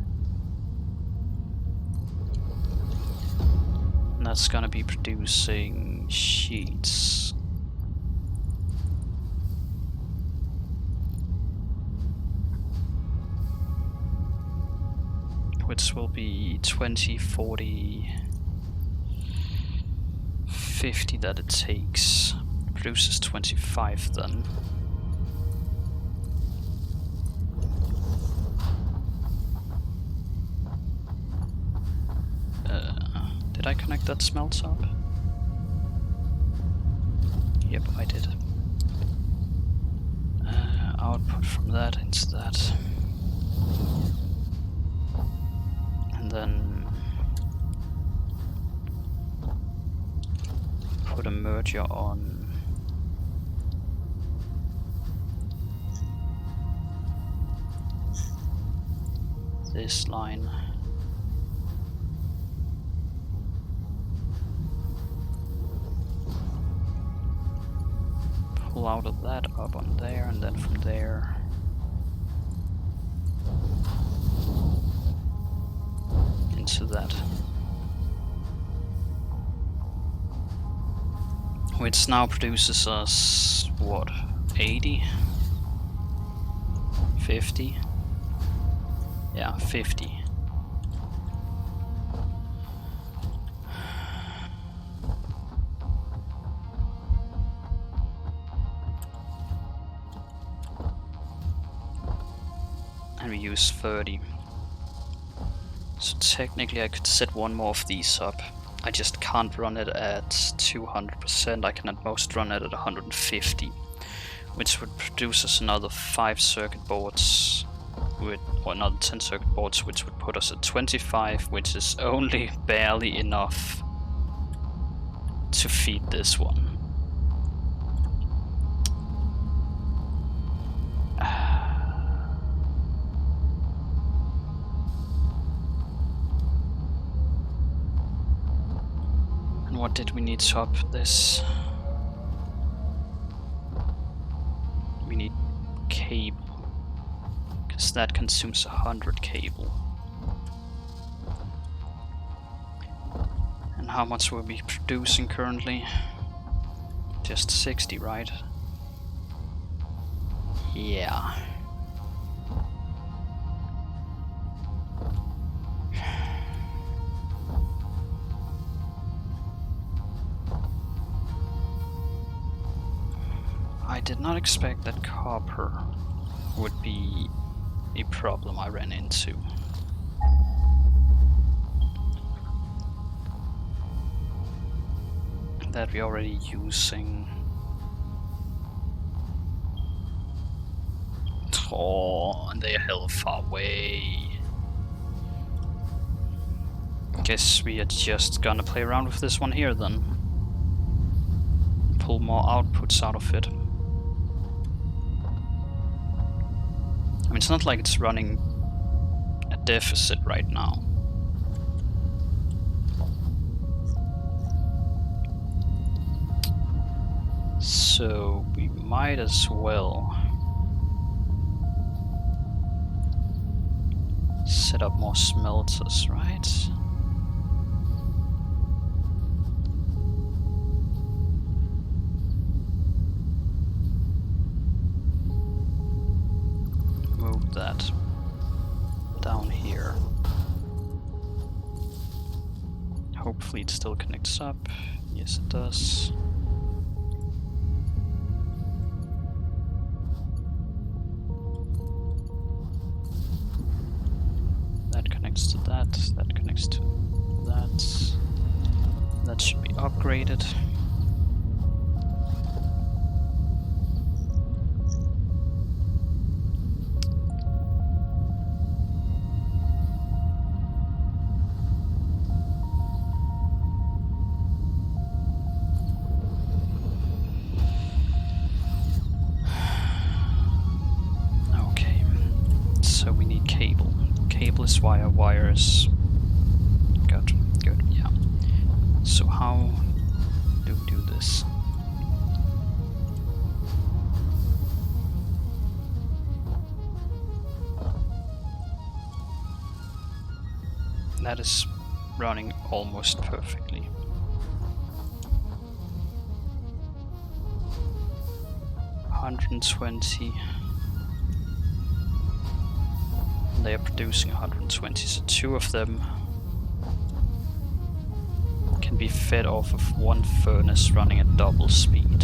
And that's gonna be producing sheets. Which will be 20, 40, 50 that it takes. It produces 25 then. Did I connect that smelt up? Yep, I did. Output from that into that. And then put a merger on this line. Pull out of that up on there, and then from there into that. Which now produces us, what, 80? 50? Yeah, 50. And we use 30. So technically I could set one more of these up. I just can't run it at 200%, I can at most run it at 150. Which would produce us another 5 circuit boards, or another 10 circuit boards, which would put us at 25, which is only barely enough to feed this one. What did we need to up this? We need cable, because that consumes 100 cable. And how much will we be producing currently? Just 60, right? Yeah. I did not expect that copper would be a problem I ran into. That we're already using. Oh, and they're hella far away. Guess we are just gonna play around with this one here then. Pull more outputs out of it. I mean, it's not like it's running a deficit right now. So we might as well set up more smelters, right? Move that down here. Hopefully it still connects up. Yes, it does. That connects to that. That connects to that. That should be upgraded. Okay, so we need cable. Cableless wires. Good, good, yeah. So how do we do this? That is running almost perfectly. $120. They are producing 120, so two of them can be fed off of one furnace running at double speed.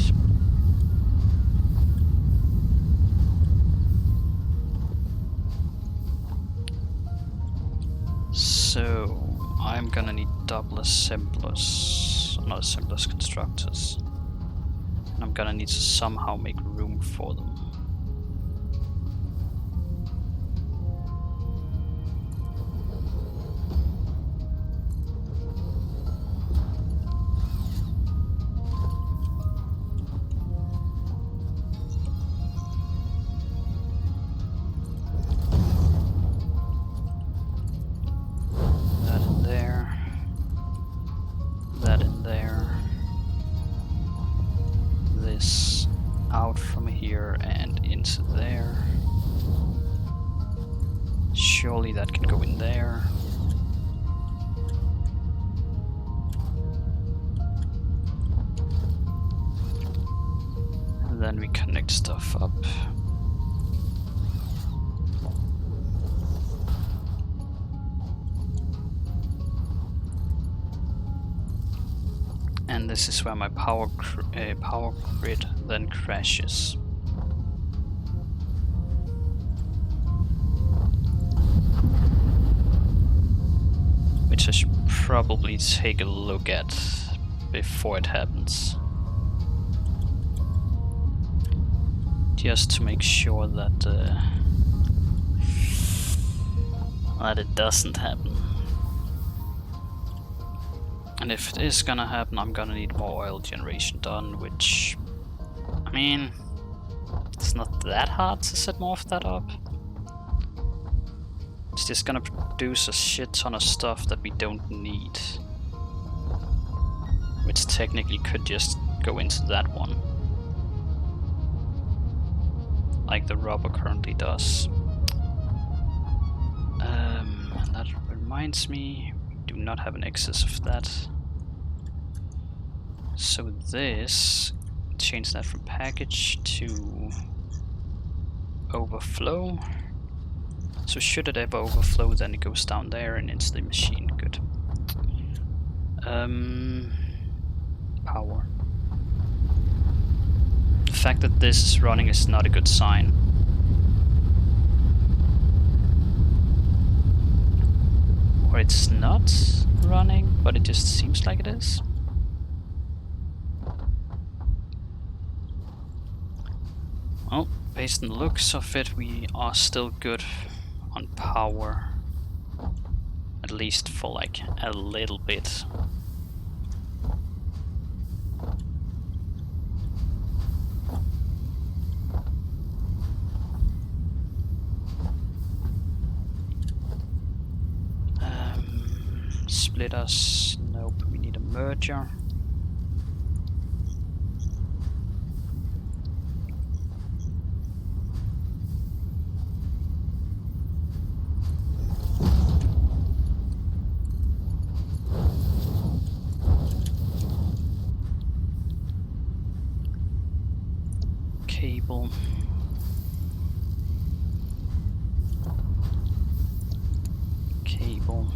So I'm gonna need double assemblers, not assemblers, constructors. And I'm gonna need to somehow make room for them. That in there. That in there. This out from here and into there. Surely that can go in there. And then we connect stuff up. And this is where my power grid then crashes. Which I should probably take a look at before it happens. Just to make sure that that it doesn't happen. And if it is gonna happen, I'm gonna need more oil generation done, which, I mean, it's not that hard to set more of that up. It's just gonna produce a shit ton of stuff that we don't need. Which technically could just go into that one. Like the rubber currently does. That reminds me, we do not have an excess of that. So this, change that from package to overflow. So should it ever overflow, then it goes down there and into the machine. Good. Power. fact that this is running is not a good sign. Or it's not running, but it just seems like it is. Well, based on the looks of it, we are still good on power. At least for like a little bit. Splitters, nope, we need a merger. Cable. Cable.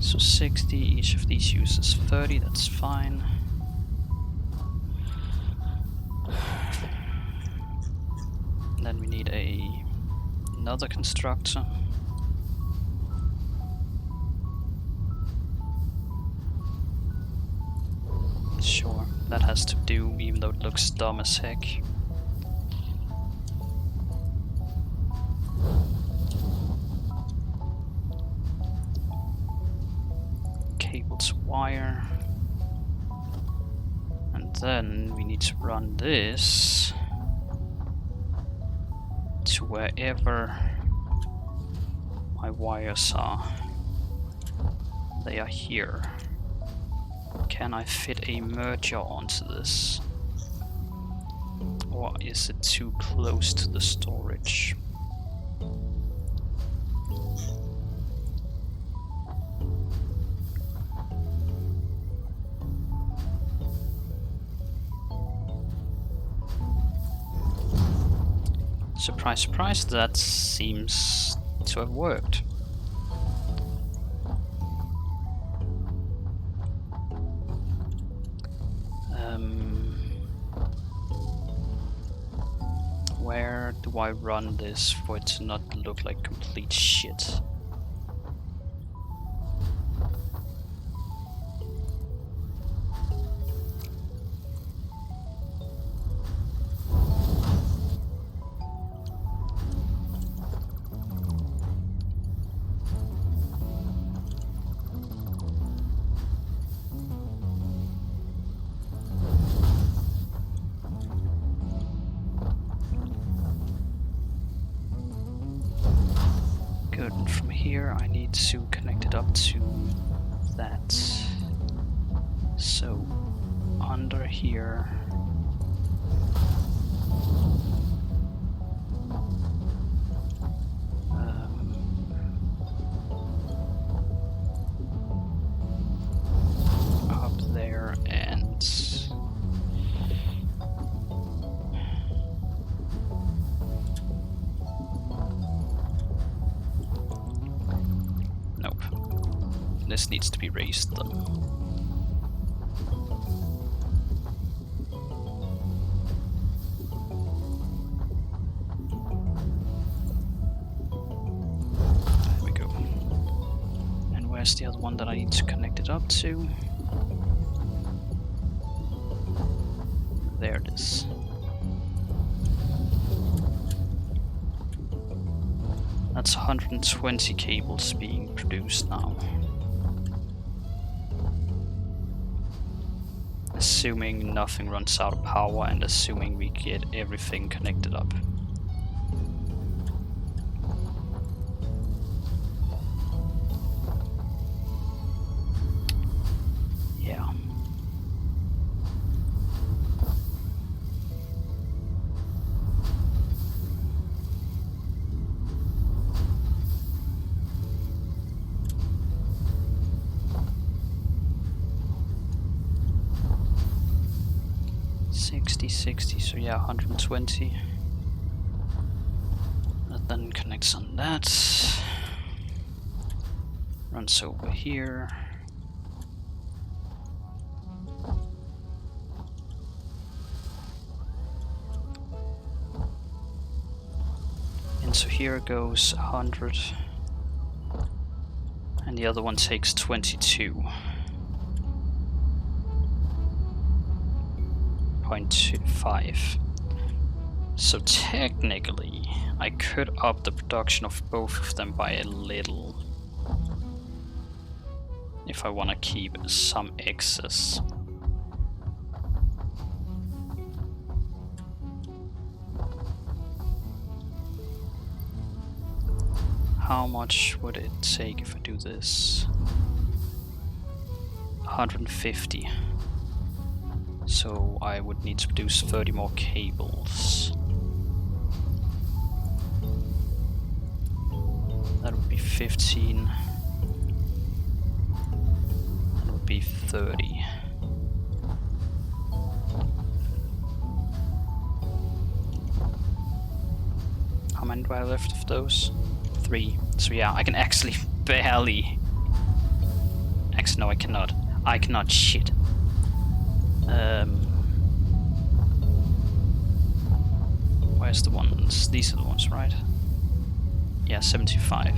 So 60, each of these uses 30, that's fine. Then we need another constructor. Sure, that has to do, even though it looks dumb as heck. Cable to wire. And then we need to run this to wherever my wires are. They are here. Can I fit a merger onto this? Or is it too close to the storage? Surprise, surprise, that seems to have worked. Where do I run this for it to not look like complete shit? Good, and from here I need to connect it up to that. So, under here. Up there and nope. This needs to be raised then. There we go. And where's the other one that I need to connect it up to? There it is. That's 120 cables being produced now. Assuming nothing runs out of power and assuming we get everything connected up. Yeah. 50, 60, so yeah, 120. That then connects on that. Runs over here. Into here goes 100. And the other one takes 22. 0.25. So technically, I could up the production of both of them by a little. If I want to keep some excess. How much would it take if I do this? 150. So I would need to produce 30 more cables. That would be 15. That would be 30. How many do I have left of those? 3. So yeah, I can actually barely... Actually, no, I cannot. I cannot, shit. Where's the ones? These are the ones, right? Yeah, 75.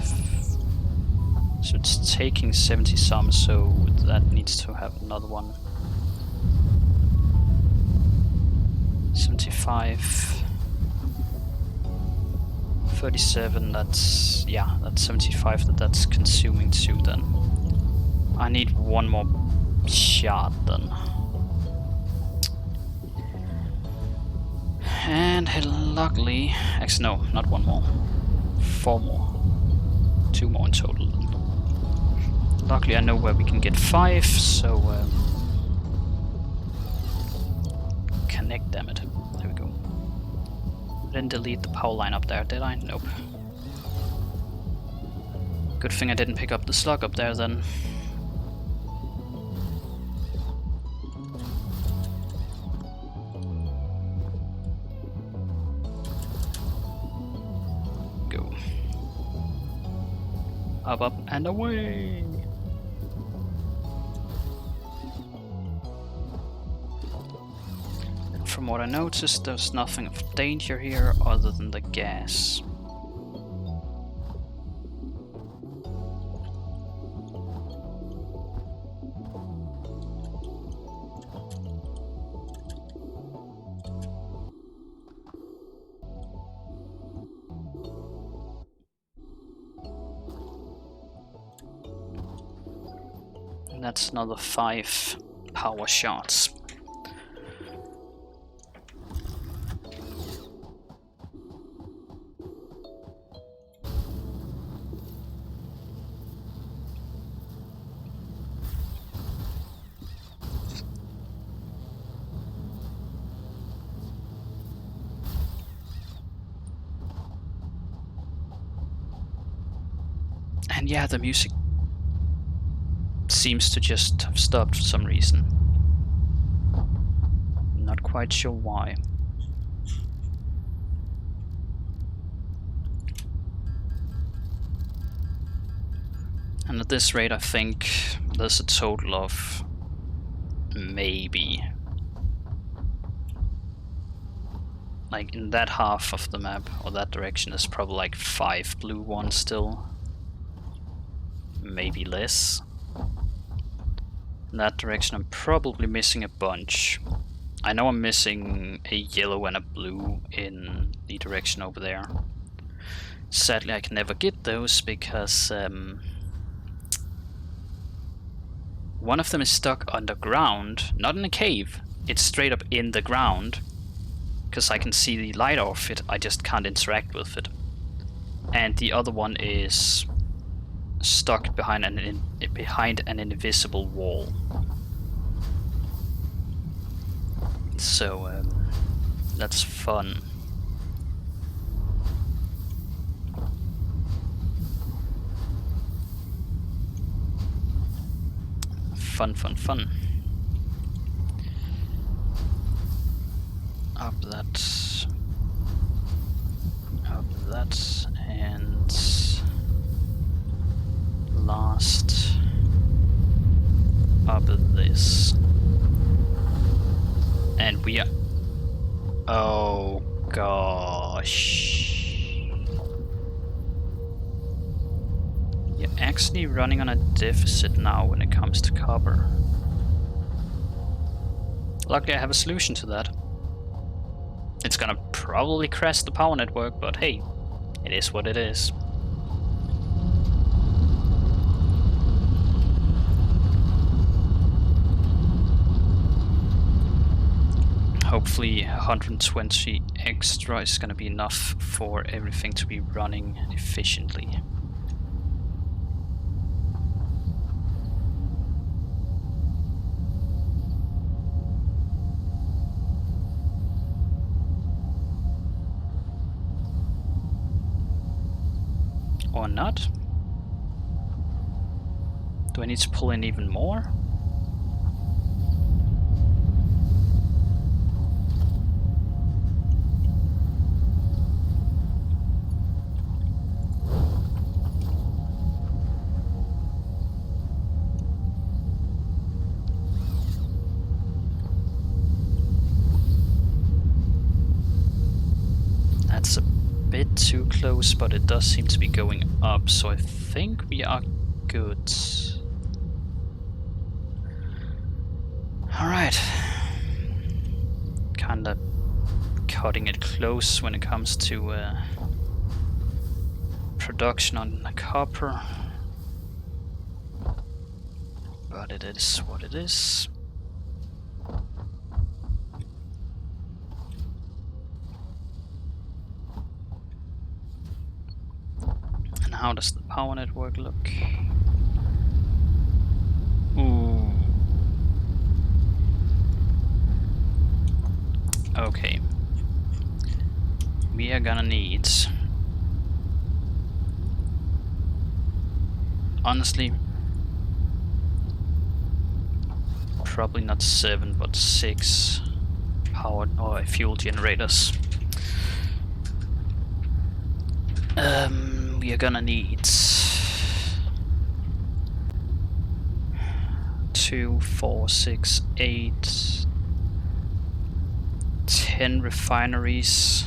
So it's taking 70 some, so that needs to have another one. 75. 37, that's... yeah, that's 75 that's consuming too then. I need one more shot then. And luckily... actually no, not one more. 4 more. 2 more in total. Luckily I know where we can get 5, so... connect, damn it. There we go. I didn't delete the power line up there, did I? Nope. Good thing I didn't pick up the slug up there then. Go. Up, up, and away! From what I noticed, there's nothing of danger here other than the gas. And that's another 5 power shots. And yeah, the music seems to just have stopped for some reason. Not quite sure why. And at this rate I think there's a total of maybe, like in that half of the map or that direction there's probably like 5 blue ones still. Maybe less. In that direction I'm probably missing a bunch. I know I'm missing a yellow and a blue in the direction over there. Sadly I can never get those because one of them is stuck underground, not in a cave, it's straight up in the ground. Because I can see the light of it, I just can't interact with it. And the other one is stuck behind an invisible wall. So that's fun. Fun, fun, fun. Up that. Up that. And last. Up this. And we are... Oh gosh. You're actually running on a deficit now when it comes to copper. Luckily I have a solution to that. It's gonna probably crash the power network, but hey, it is what it is. Hopefully 120 extra is gonna be enough for everything to be running efficiently. Or not? Do I need to pull in even more? That's a bit too close, but it does seem to be going up, so I think we are good. Alright. Kinda cutting it close when it comes to production on copper. But it is what it is. And how does the power network look? Ooh. Okay. We are gonna need... Honestly, probably not 7, but 6 power or fuel generators. We are gonna need 2, 4, 6, 8, 10 refineries.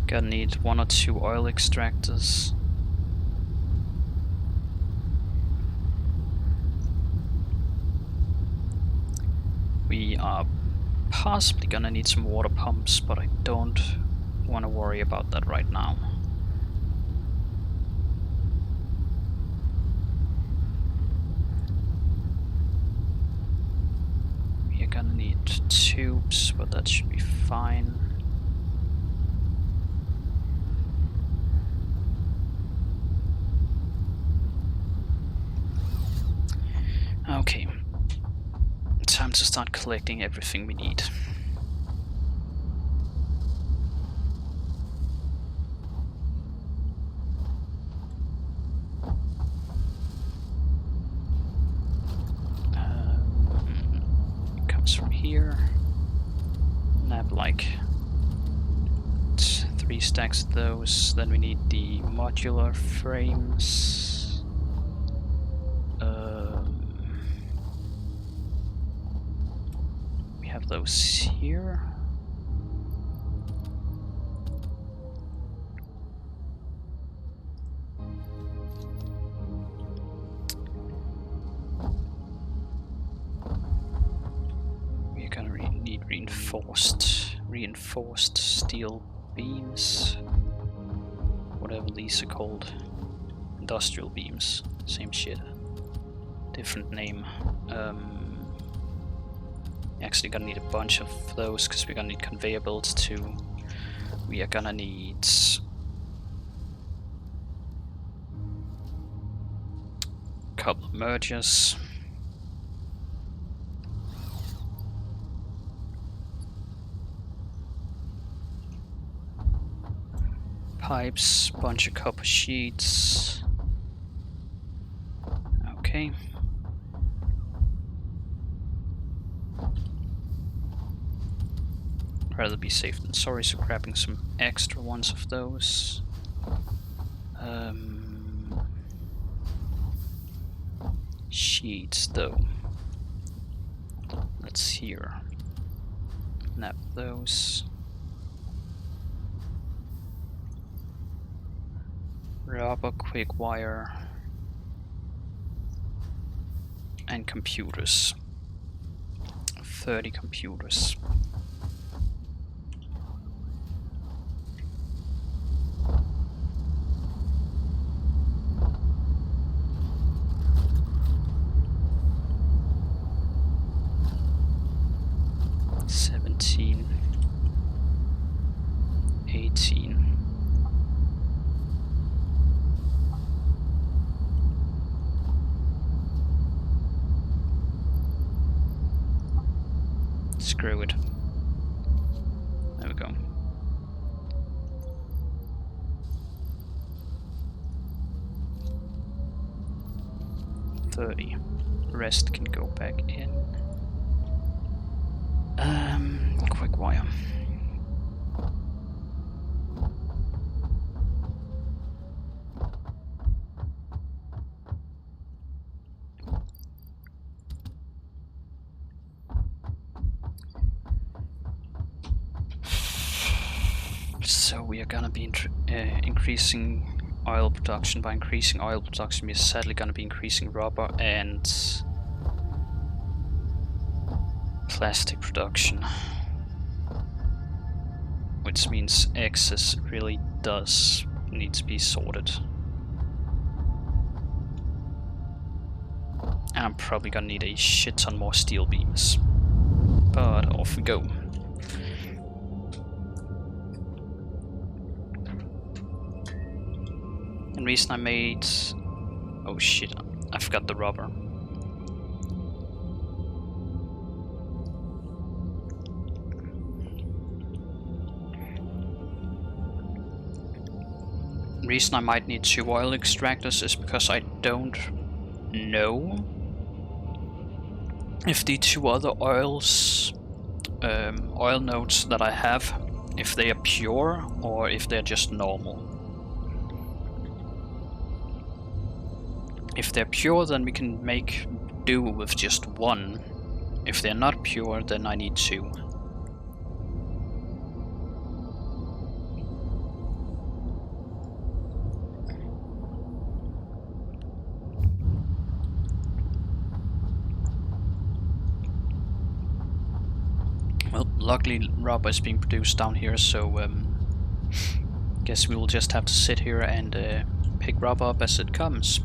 Gonna need 1 or 2 oil extractors. We are possibly gonna need some water pumps, but I don't want to worry about that right now. We are gonna need tubes, but that should be fine. Okay. Time to start collecting everything we need. Comes from here. Nab like 3 stacks of those. Then we need the modular frames. We have those here. We're gonna need reinforced steel beams, whatever these are called. Industrial beams, same shit, different name. Actually gonna need a bunch of those because we're gonna need conveyor belts too. We are gonna need a couple of mergers. Pipes, bunch of copper sheets. Okay. Rather be safe than sorry, so grabbing some extra ones of those. Sheets though. Let's here. Nap those. Rubber, quick wire, and computers. 30 computers. Screw it. There we go. $30. Rest can go back in. Quick wire. So we are gonna be increasing oil production. By increasing oil production, we're sadly gonna be increasing rubber and plastic production, which means excess really does need to be sorted. And I'm probably gonna need a shit ton more steel beams. But off we go. And reason I made... oh shit, I forgot the rubber. The reason I might need 2 oil extractors is because I don't know if the 2 other oil nodes that I have, if they are pure or if they're just normal. If they're pure, then we can make do with just 1. If they're not pure, then I need 2. Well, luckily rubber is being produced down here, so guess we will just have to sit here and pick rubber up as it comes.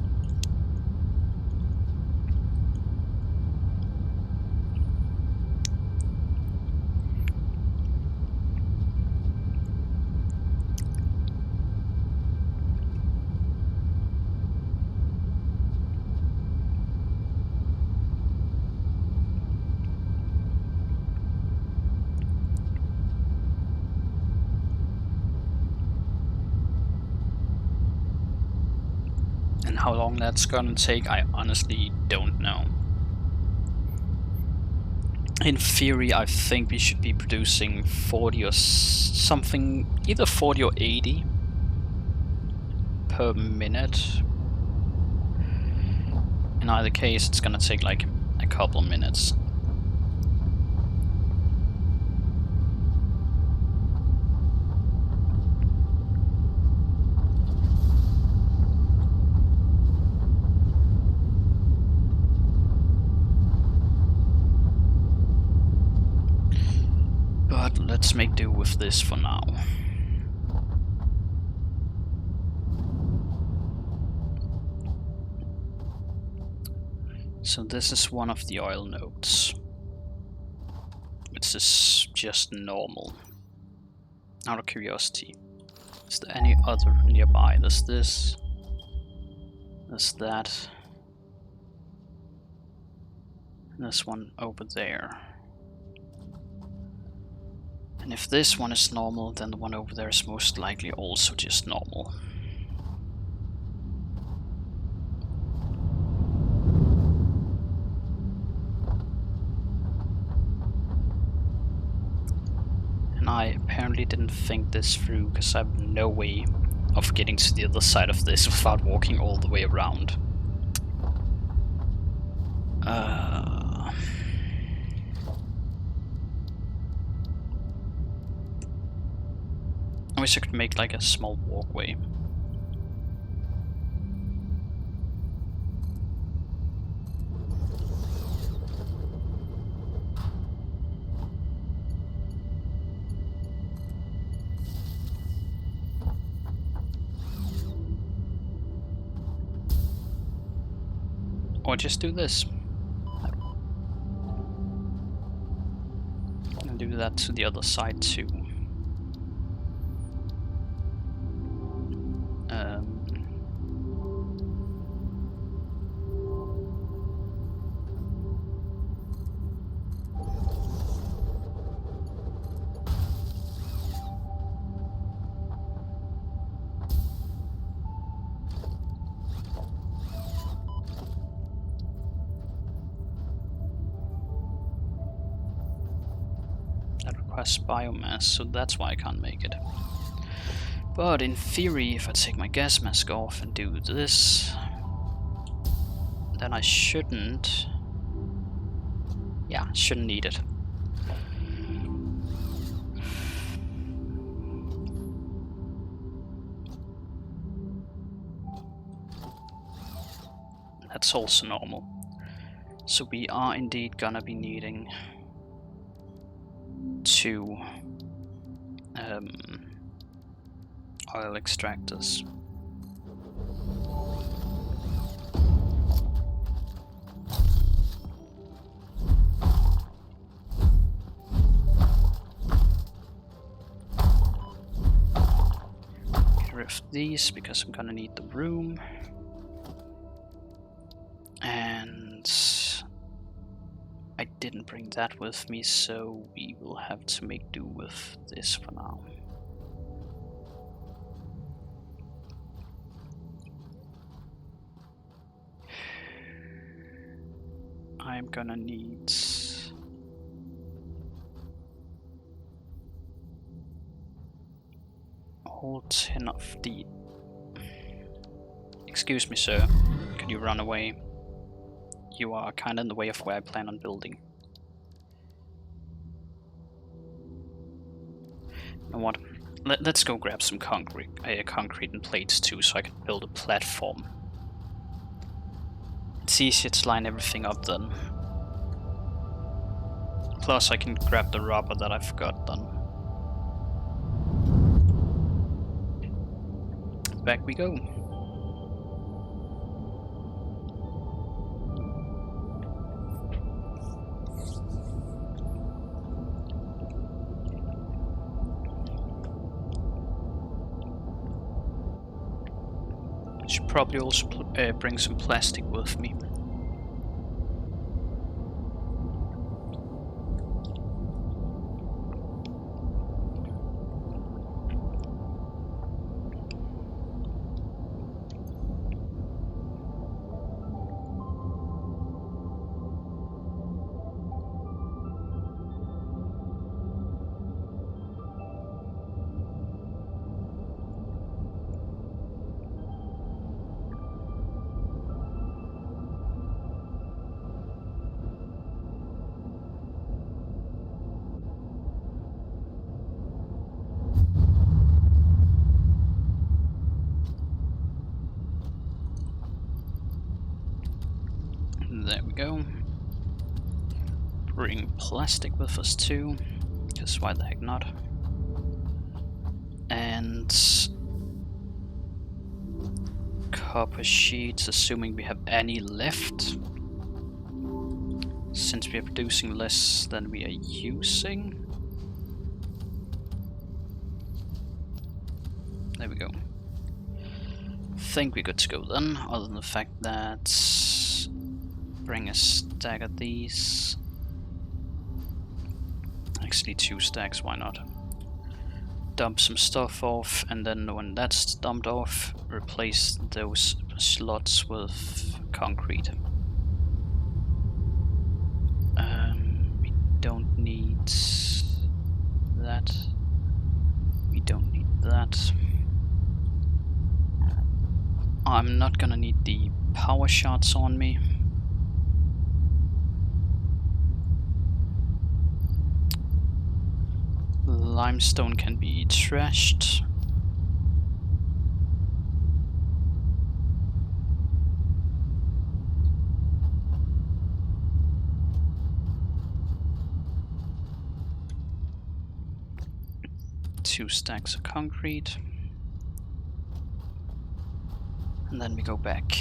And how long that's gonna take, I honestly don't know. In theory, I think we should be producing 40 or something, either 40 or 80 per minute. In either case, it's gonna take like a couple minutes. But let's make do with this for now. So this is one of the oil nodes, which is just normal. Out of curiosity, is there any other nearby? There's this, there's that, and there's one over there. And if this one is normal, then the one over there is most likely also just normal. And apparently didn't think this through, because I have no way of getting to the other side of this without walking all the way around. I wish I could make like a small walkway. Or just do this. And do that to the other side too. That requires biomass, so that's why I can't make it. But in theory, if I take my gas mask off and do this, then I shouldn't... Yeah, shouldn't need it. That's also normal. So we are indeed gonna be needing two oil extractors. Get rid of these because I'm gonna need the room. And I didn't bring that with me, so we will have to make do with this for now. I'm gonna need all 10 of the... Excuse me, sir. Could you run away? You are kind of in the way of where I plan on building. You know what? Let's go grab some concrete and plates too, so I can build a platform. It's easier to line everything up then. Plus I can grab the rubber that I've got done. Back we go. Should probably also bring some plastic with me. There we go. Bring plastic with us too, because why the heck not? And copper sheets, assuming we have any left. Since we are producing less than we are using. There we go. Think we're good to go then, other than the fact that bring a stack of these. Actually 2 stacks, why not? Dump some stuff off, and then when that's dumped off, replace those slots with concrete. We don't need that. that. I'm not gonna need the power shots on me. Limestone can be trashed. Two stacks of concrete. And then we go back.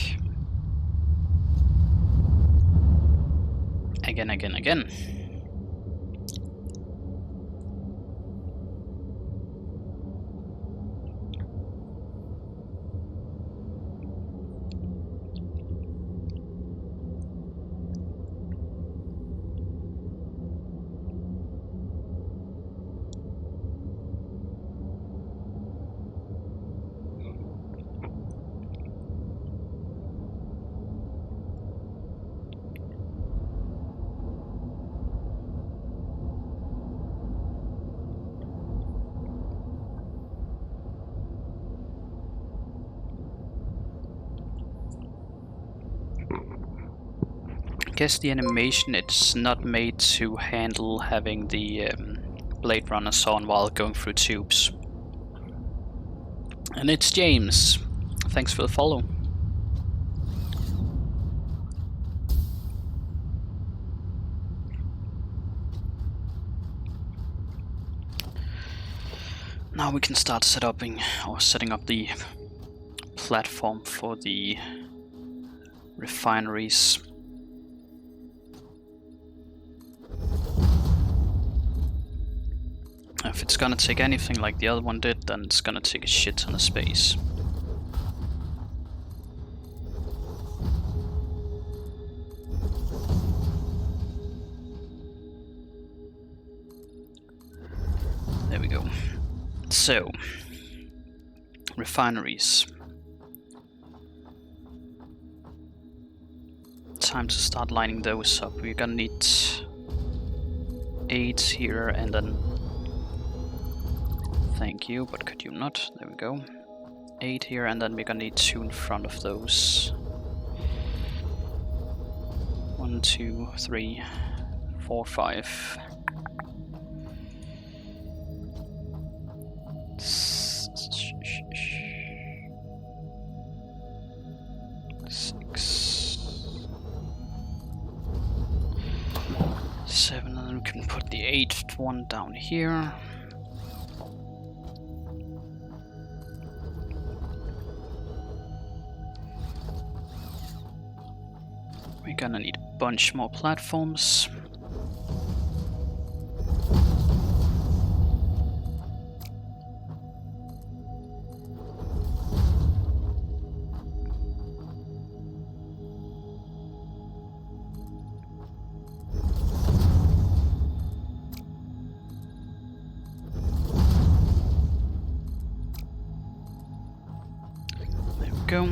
Again. I guess the animation, it's not made to handle having the Blade Runners on while going through tubes. And it's James. Thanks for the follow. Now we can start setting up the platform for the refineries. If it's gonna take anything like the other one did, then it's gonna take a shit ton of space. There we go. So, refineries. Time to start lining those up. We're gonna need 8 here and then... Thank you, but could you not? There we go. 8 here and then we're gonna need 2 in front of those. 1, 2, 3, 4, 5. 7, and then we can put the 8th one down here. We're gonna need a bunch more platforms. Go.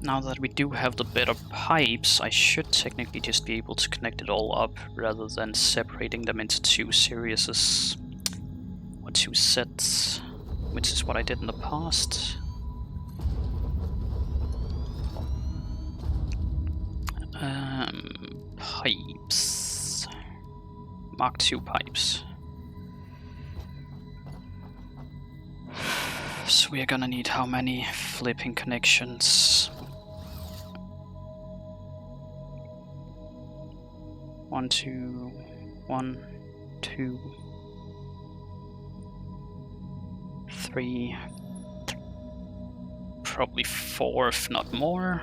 Now that we do have the better pipes, I should technically just be able to connect it all up rather than separating them into 2 series or 2 sets, which is what I did in the past. Pipes. Mark II pipes. So we are gonna need how many flipping connections? 1, 2, 1, 2, 3, probably 4 if not more.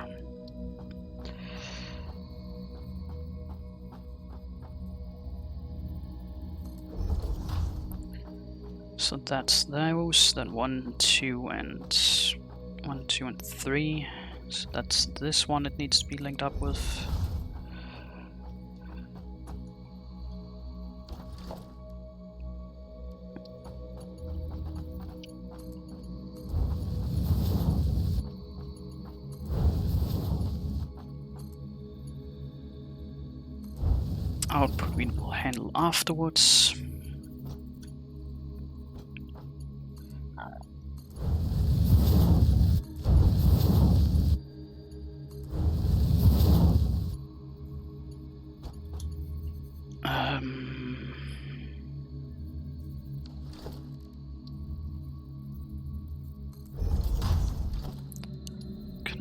So that's those, then 1, 2, and 1, 2, and 3. So that's this one it needs to be linked up with. Output we will handle afterwards.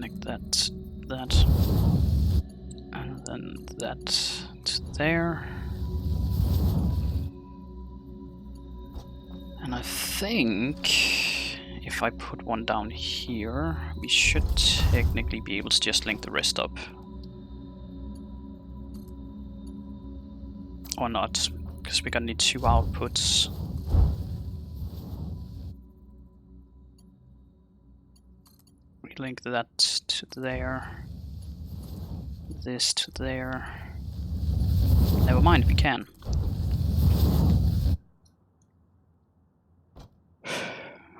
connect that to that. And then that to there. And I think if I put one down here, we should technically be able to just link the rest up. Or not, because we're gonna need 2 outputs. We link that to there. This to there. Never mind, we can.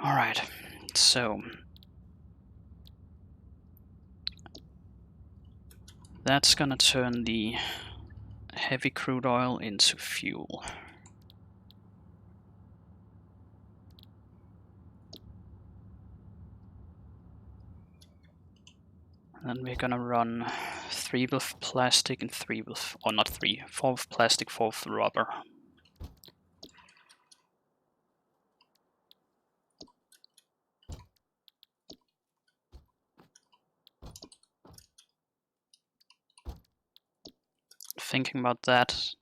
Alright, so that's gonna turn the heavy crude oil into fuel. And then we're gonna run 3 with plastic and 3 with, or not 3, 4 with plastic, 4 with rubber. Thinking about that,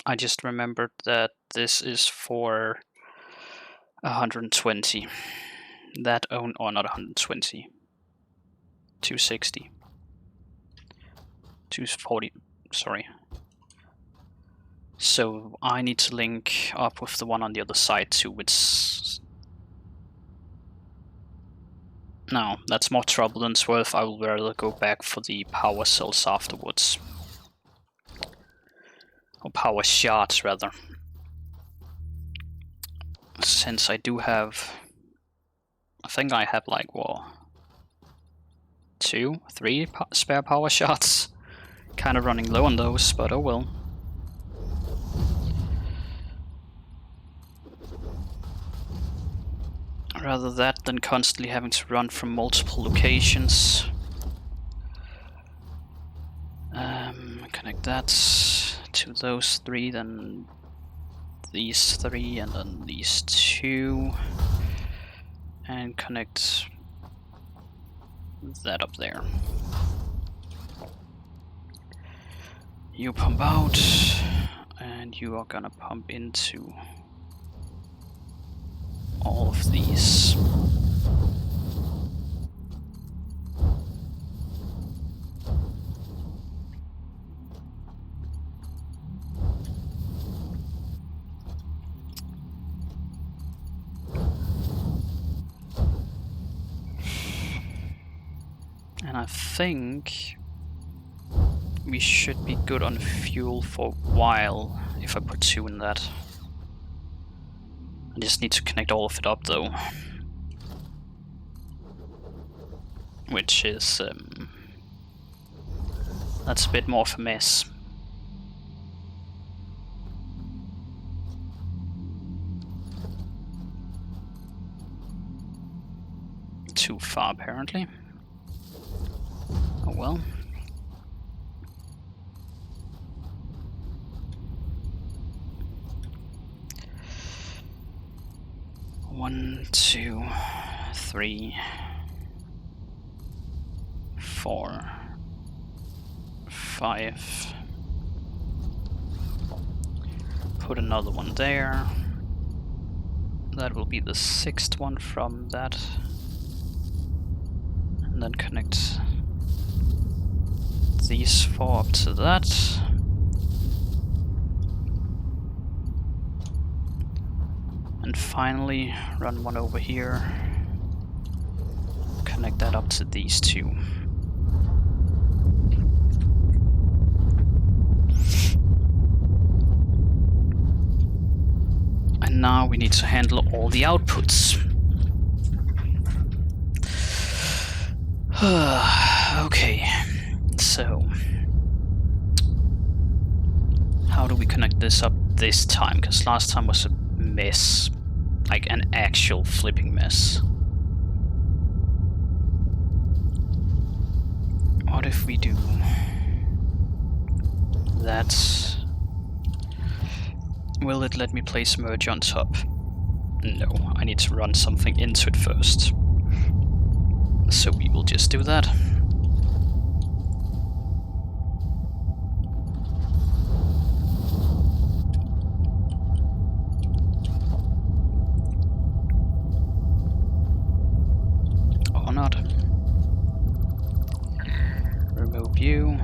I just remembered that this is for 120. That or not 120. 260. 240, sorry. So I need to link up with the one on the other side too, which... No, that's more trouble than it's worth. I will rather go back for the power cells afterwards. Or power shards, rather. Since I do have... I think I have like, what? 2, 3 spare power shards. Kind of running low on those, but oh well. Rather that than constantly having to run from multiple locations. Connect that to those 3, then these 3, and then these 2. And connect that up there. You pump out, and you are gonna pump into all of these. And I think we should be good on fuel for a while if I put 2 in that. I just need to connect all of it up though. Which is... that's a bit more of a mess. Too far apparently. Oh well. One, 2, 3, 4, 5. Put another one there. That will be the 6th one from that. And then connect these 4 up to that. And finally run one over here. Connect that up to these 2. And now we need to handle all the outputs. Okay, so how do we connect this up this time? Because last time was a mess, like an actual flipping mess. What if we do that? Will it let me place merge on top? No, I need to run something into it first. So we will we'll just do that. Or not. Remove you.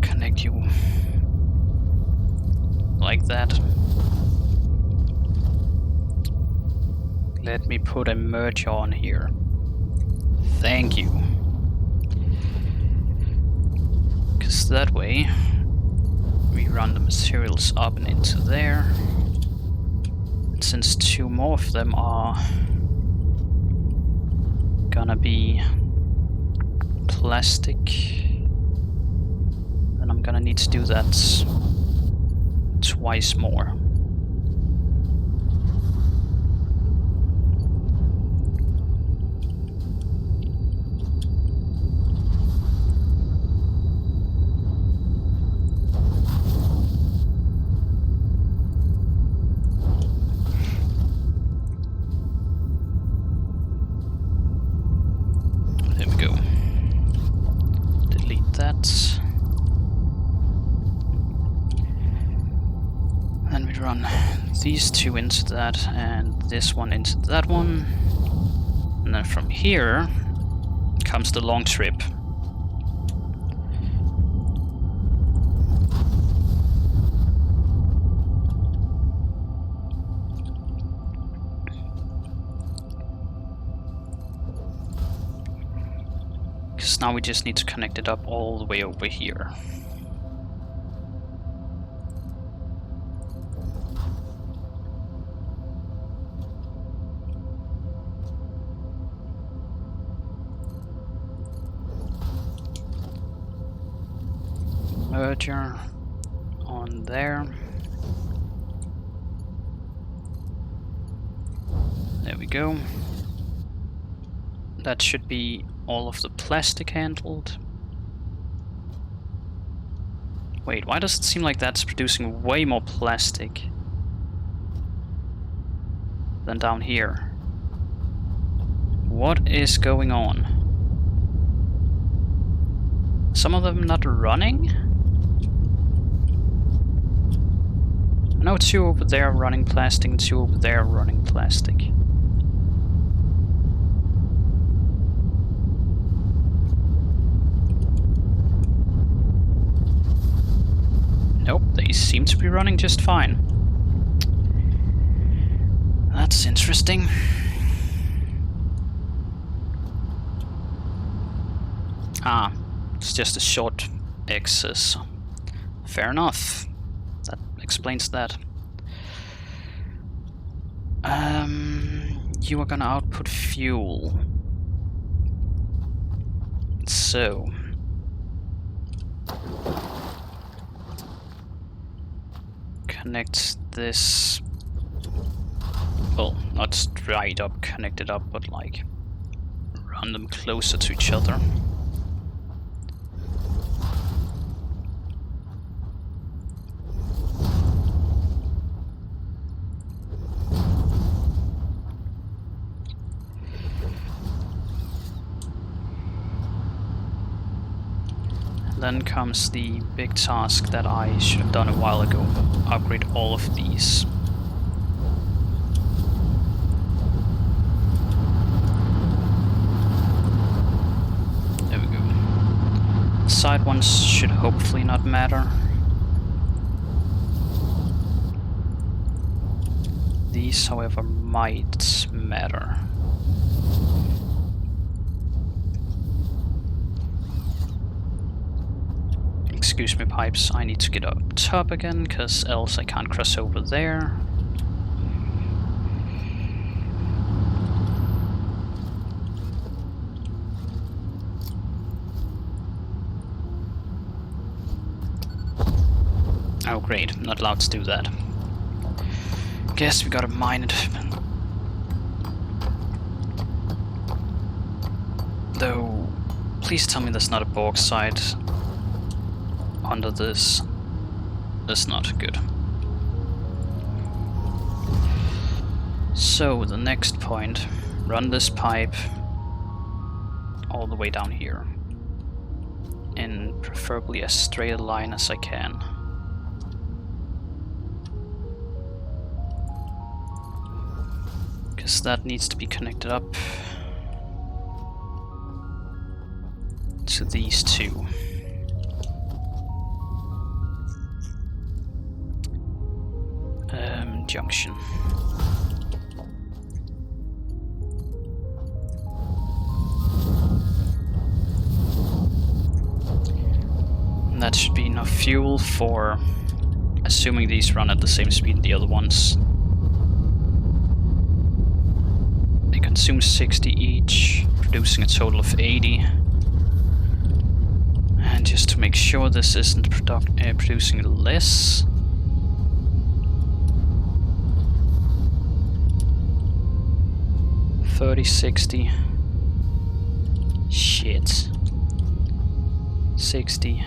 Connect you like that. Let me put a merge on here. Thank you. Because that way we run the materials up and into there. And since 2 more of them are gonna be plastic, then I'm gonna need to do that twice more. There we go. Delete that. Then we run these 2 into that and this one into that one. And then from here comes the long trip. Because now we just need to connect it up all the way over here. Merger on there. There we go. That should be all of the plastic handled. Wait, why does it seem like that's producing way more plastic than down here? What is going on? Some of them not running? I know 2 over there running plastic and 2 over there running plastic. Nope, they seem to be running just fine. That's interesting. Ah, it's just a short excess. Fair enough. That explains that. You are gonna output fuel. So connect this. Well, not straight up connect it up, but like run them closer to each other. Then comes the big task that I should have done a while ago. Upgrade all of these. There we go. The side ones should hopefully not matter. These, however, might matter. Excuse me, pipes, I need to get up top again, because else I can't cross over there. Oh great, I'm not allowed to do that. Guess we gotta mine it. Though, please tell me there's not a bauxite under this. That's not good. So the next point run this pipe all the way down here. In preferably as straight a line as I can. Because that needs to be connected up to these two. Junction. And that should be enough fuel for, assuming these run at the same speed as the other ones. They consume 60 each, producing a total of 80. And just to make sure this isn't producing less. $30, $60. Shit. 60.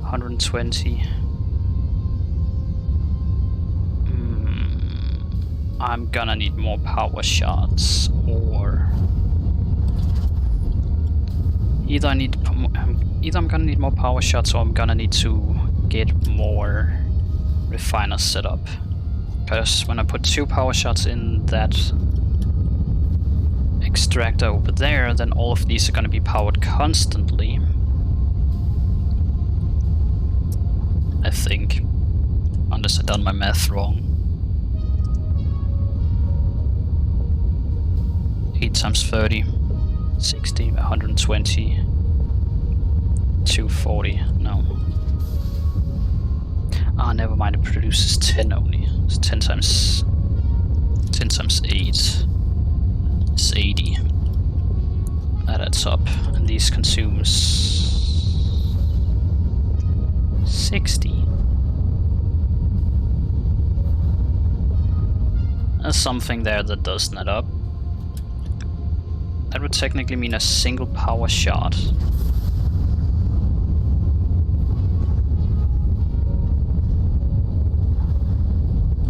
120. I'm gonna need more power shots, or either I'm gonna need more power shots, or I'm gonna need to get more refiners set up. Because when I put 2 power shots in that extractor over there, then all of these are gonna be powered constantly. I think, unless I've done my math wrong. 8 times 30, 60, 120, 240, no. Ah, never mind, it produces 10 only. It's 10 times 8 is 80. That adds up, and these consumes 60. There's something there that doesn't add up. That would technically mean a single power shot.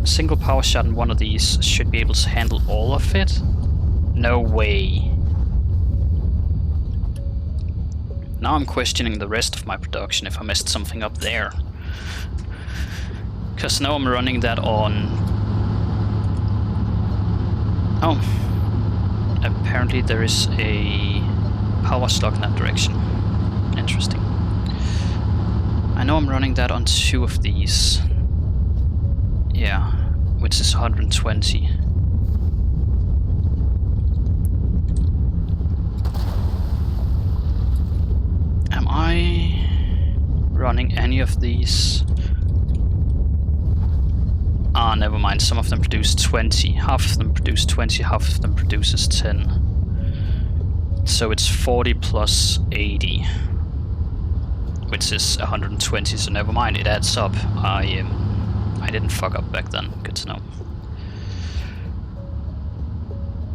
A single power shot in one of these should be able to handle all of it? No way. Now I'm questioning the rest of my production if I messed something up there. Because now I'm running that on... Oh. Apparently there is a power slug in that direction. Interesting. I know I'm running that on 2 of these. Yeah, which is 120. Am I running any of these? Ah, never mind. Some of them produce 20. Half of them produce 20, half of them produces 10. So it's 40 plus 80. Which is 120, so never mind. It adds up. I didn't fuck up back then. Good to know.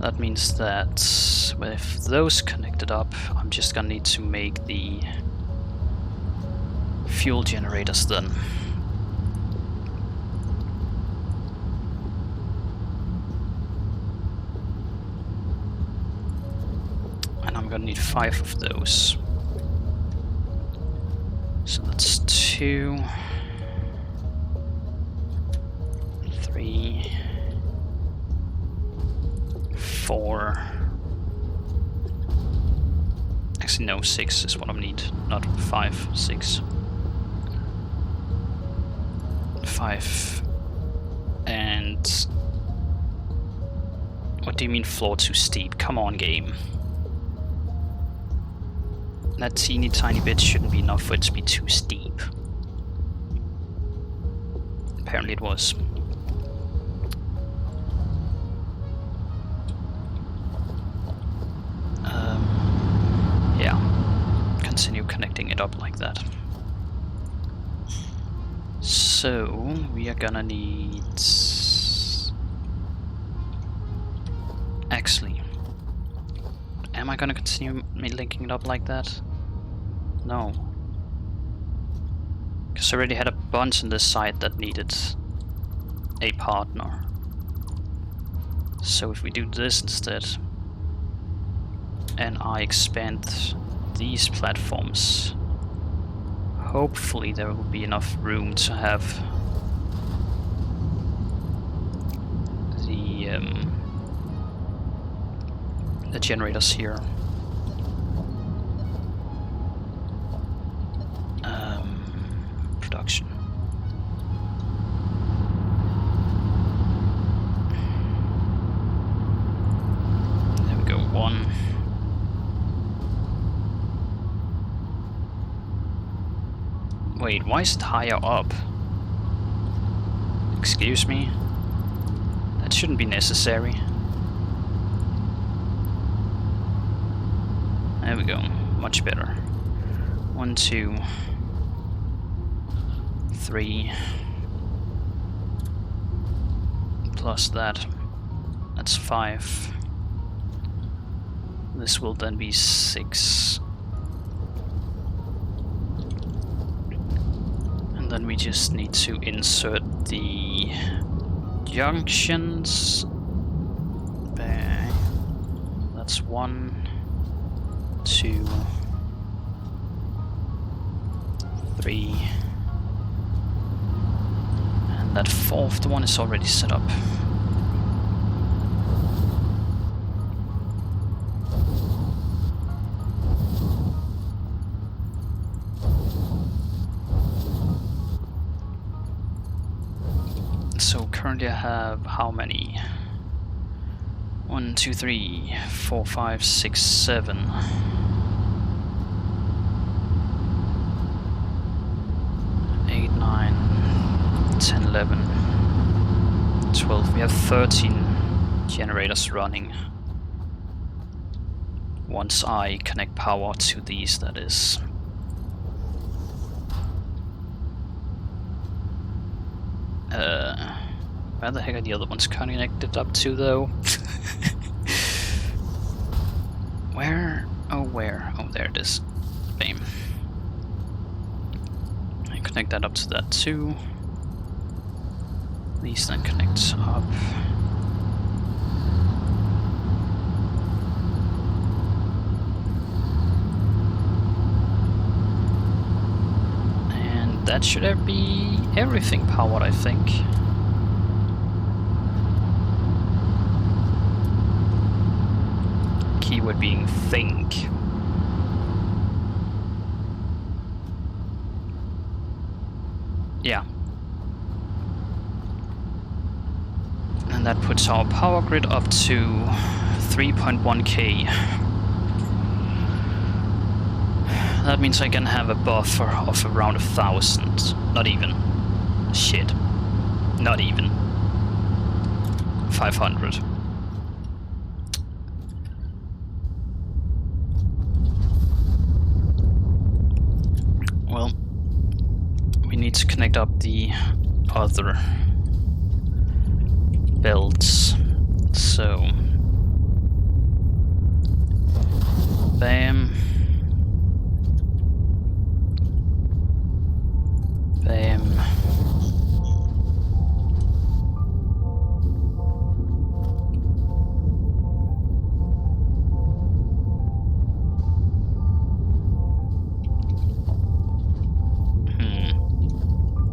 That means that with those connected up, I'm just gonna need to make the fuel generators then. And I'm gonna need 5 of those. So that's 2, 3, 4. Actually, no, 6 is what I need, not 5, 6. 5. And... what do you mean floor too steep? Come on, game. That teeny tiny bit shouldn't be enough for it to be too steep. Apparently it was. Yeah. Continue connecting it up like that. So, we are gonna need... Actually... am I gonna continue linking it up like that? No. Because I already had a bunch on this side that needed a partner. So if we do this instead, and I expand these platforms, hopefully there will be enough room to have the generators here. Production. There we go, 1. Wait, why is it higher up? Excuse me? That shouldn't be necessary. There we go, much better. 1, 2, 3. Plus that. That's 5. This will then be 6. And then we just need to insert the junctions. Bang. That's 1, 2, 3. And that 4th one is already set up. So currently I have how many? 1, 2, 3, 4, 5, 6, 7. 8, 9, 10, 11, 12. We have 13 generators running. Once I connect power to these, that is. Where the heck are the other ones connected up to, though? Where? Oh, where? Oh, there it is. Bam. I connect that up to that too. These then connect up. And that should be everything powered, I think. Keyword being think. Yeah. And that puts our power grid up to 3.1k. That means I can have a buffer of around 1,000. Not even. Shit. Not even. 500. Well, we need to connect up the other belts. So, bam, bam.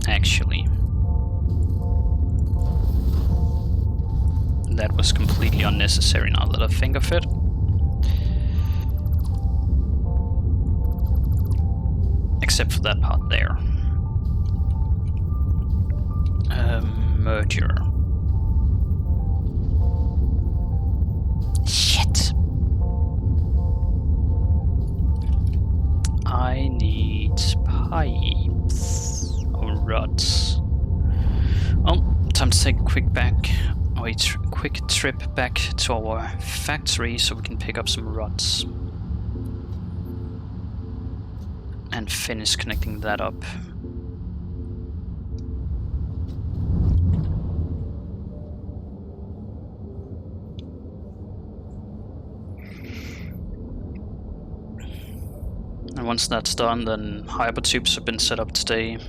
Actually, that was completely unnecessary now that I think of it. Except for that part there. Merger. Shit. I need pipes. Rods. Well, time to take a quick trip back to our factory so we can pick up some rods and finish connecting that up. And once that's done, then hypertubes have been set up today.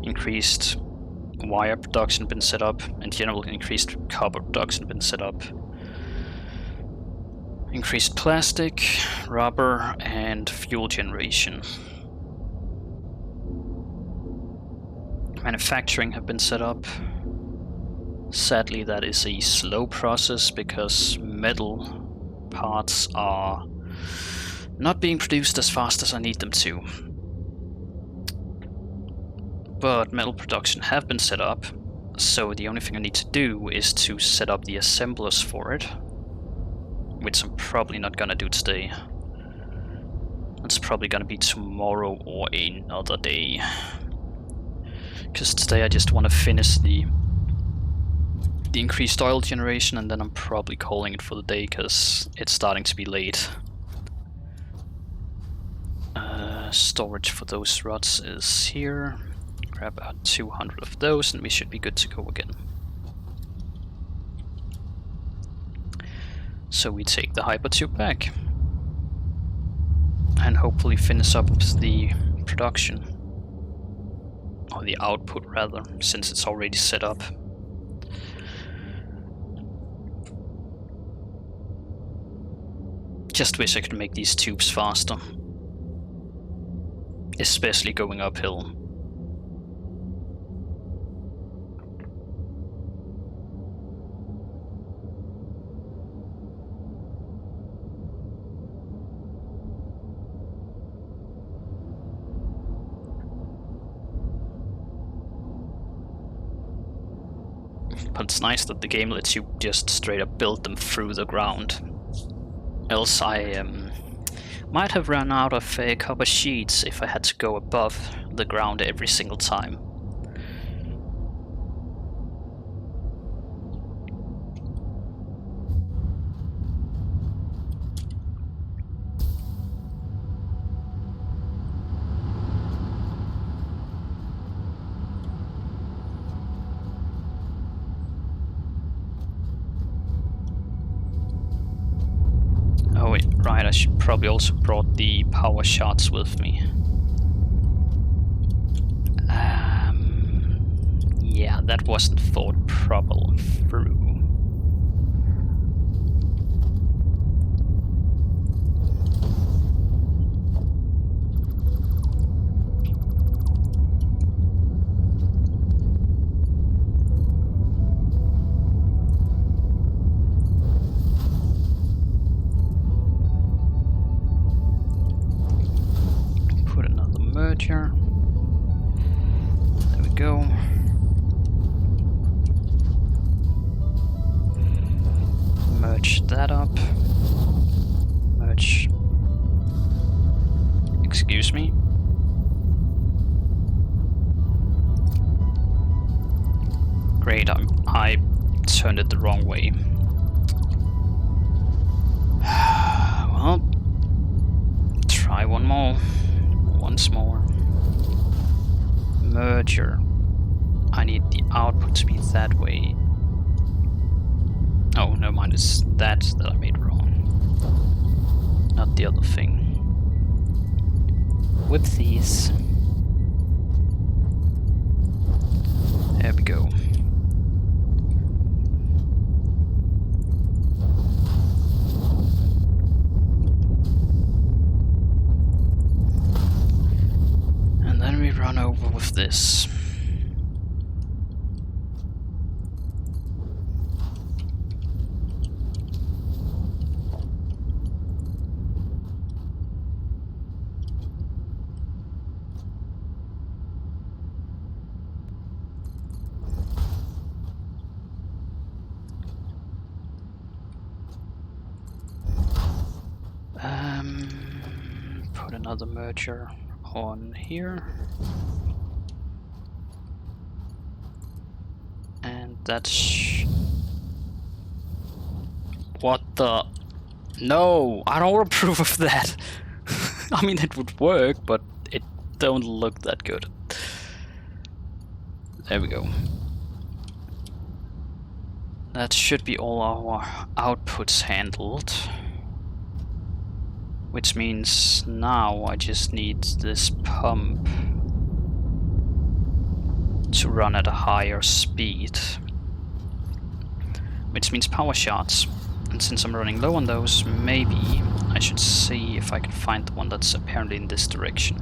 Increased wire production been set up, in general increased copper production been set up. Increased plastic, rubber, and fuel generation. Manufacturing have been set up. Sadly, that is a slow process because metal parts are not being produced as fast as I need them to. But metal production have been set up, so the only thing I need to do is to set up the assemblers for it, which I'm probably not gonna do today. It's probably gonna be tomorrow or another day. Because today I just want to finish the increased oil generation, and then I'm probably calling it for the day because it's starting to be late. Storage for those rods is here. Grab about 200 of those and we should be good to go again. So we take the hypertube back and hopefully finish up the production, or the output rather, since it's already set up. Just wish I could make these tubes faster, especially going uphill. But it's nice that the game lets you just straight up build them through the ground. Else I might have run out of copper sheets if I had to go above the ground every single time. Oh wait, right, I should probably also brought the power shots with me. Yeah, that wasn't thought properly through. Put another merger. There we go. Merge that up. Merge. Excuse me. Great, I turned it the wrong way. Well, try one more. Once more. Merger. I need the output to be that way. Oh, no mind, it's that I made wrong. Not the other thing. With these. There we go. And then we run over with this. Put another merger on here. And that's... What the... No! I don't approve of that! I mean, it would work, but it don't look that good. There we go. That should be all our outputs handled. Which means now I just need this pump to to run at a higher speed, which means power shots. And since I'm running low on those, maybe I should see if I can find the one that's apparently in this direction.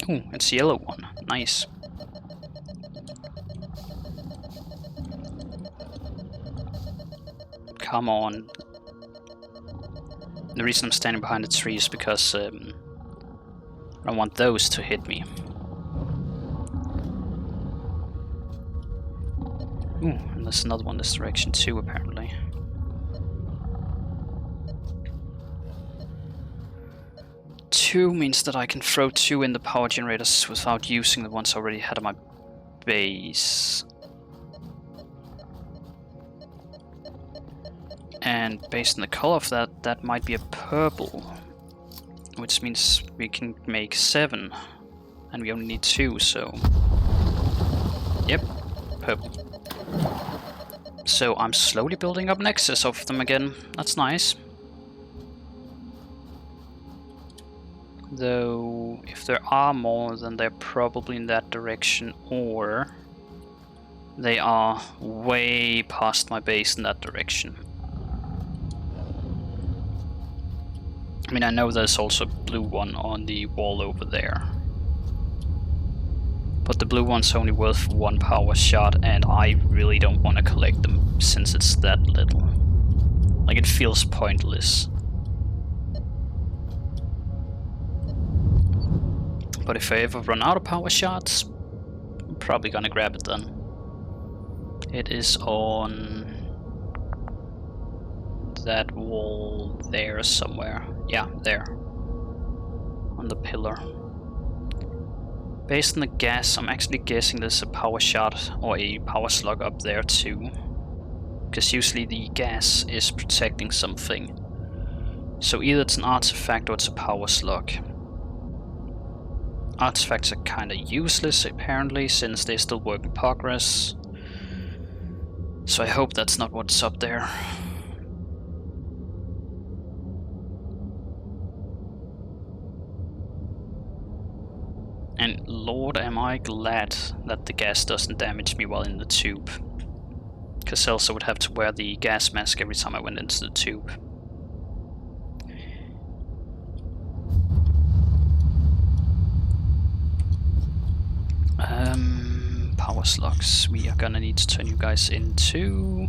Oh, it's the yellow one. Nice. Come on. The reason I'm standing behind the tree is because I don't want those to hit me. Ooh, and there's another one this direction too, apparently. Two means that I can throw two in the power generators without using the ones I already had on my base. And based on the color of that, that might be a purple. Which means we can make 7. And we only need 2, so... Yep, purple. So I'm slowly building up an excess of them again. That's nice. Though, if there are more, then they're probably in that direction, or they are way past my base in that direction. I mean, I know there's also a blue one on the wall over there. But the blue one's only worth 1 power shot, and I really don't want to collect them since it's that little. Like, it feels pointless. But if I ever run out of power shots, I'm probably gonna grab it then. It is on that wall there somewhere. Yeah, there. On the pillar. Based on the gas, I'm actually guessing there's a power shot or a power slug up there too. Because usually the gas is protecting something. So either it's an artifact or it's a power slug. Artifacts are kinda useless apparently, since they're still work in progress. So I hope that's not what's up there. And Lord am I glad that the gas doesn't damage me while in the tube. Because else I would have to wear the gas mask every time I went into the tube. Power slugs. We are gonna need to turn you guys into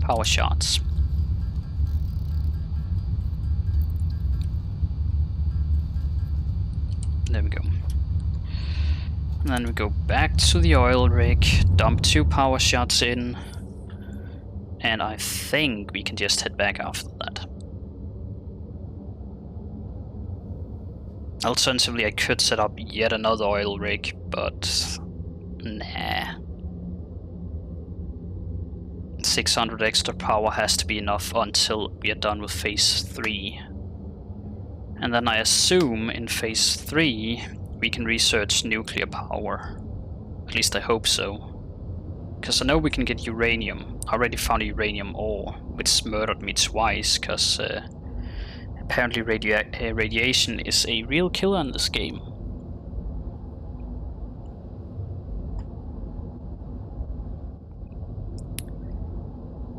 power shots. There we go. And then we go back to the oil rig, dump 2 power shots in, and I think we can just head back after that. Alternatively, I could set up yet another oil rig, but nah. 600 extra power has to be enough until we are done with phase 3. And then I assume in phase 3 we can research nuclear power. At least I hope so. Because I know we can get uranium. I already found a uranium ore, which murdered me twice, because apparently radiation is a real killer in this game.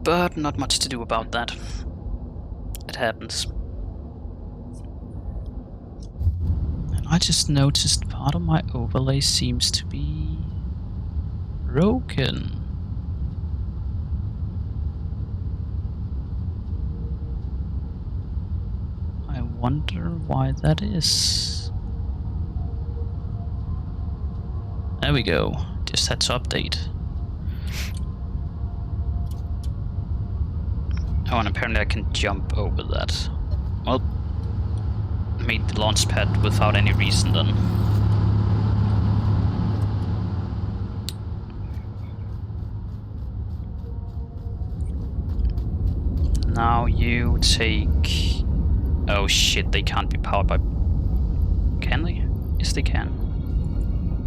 But not much to do about that. It happens. And I just noticed part of my overlay seems to be broken. I wonder why that is. There we go. Just had to update. Oh, and apparently I can jump over that. Well, made the launch pad without any reason then. Now you take... Oh shit, they can't be powered by Yes, they can.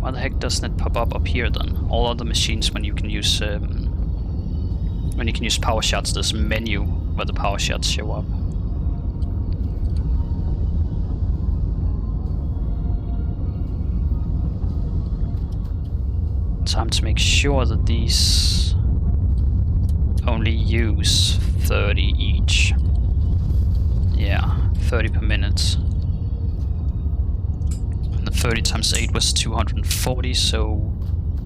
Why the heck doesn't it pop up here then? All other machines, when you can use power shots, there's a menu where the power shots show up. Time to make sure that these only use 30 each. Yeah, 30 per minute. And the 30 times 8 was 240, so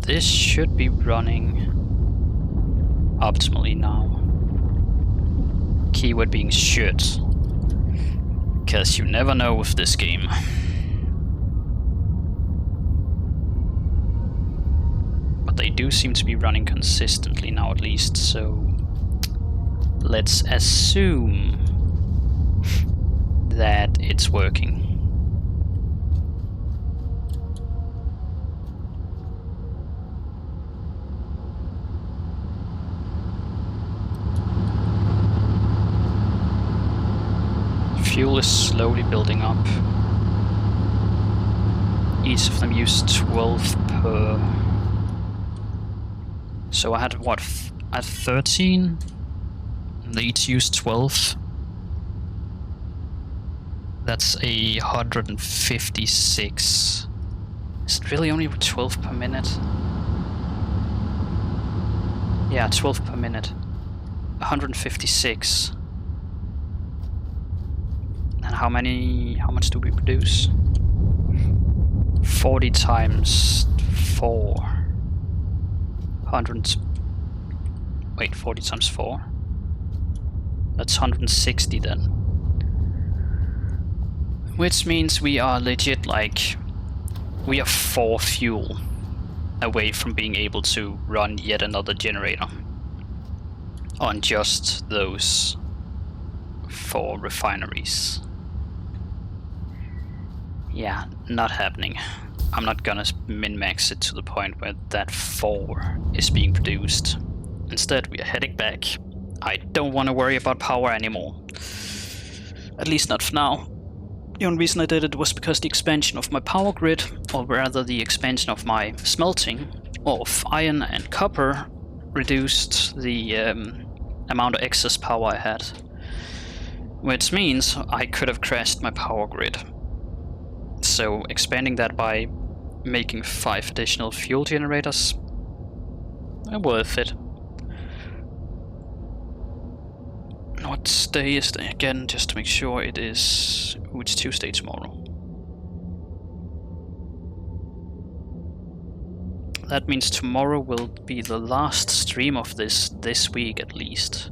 this should be running optimally now. Keyword being should. Because you never know with this game. But they do seem to be running consistently now at least, so let's assume that it's working. Fuel is slowly building up. Each of them used 12 per... So I had what? I had 13? They each used 12. That's 156. Is it really only 12 per minute? Yeah, 12 per minute. 156. And how much do we produce? 40 times 4. 40 times 4. That's 160 then. Which means we are legit like... We are 4 fuel away from being able to run yet another generator. On just those 4 refineries. Yeah, not happening. I'm not gonna min-max it to the point where that 4 is being produced. Instead, we are heading back. I don't want to worry about power anymore. At least not for now. The only reason I did it was because the expansion of my power grid, or rather the expansion of my smelting of iron and copper, reduced the amount of excess power I had. Which means I could have crashed my power grid. So expanding that by making 5 additional fuel generators, worth it. What day is it again, just to make sure it is... Ooh, it's Tuesday tomorrow. That means tomorrow will be the last stream of this week at least.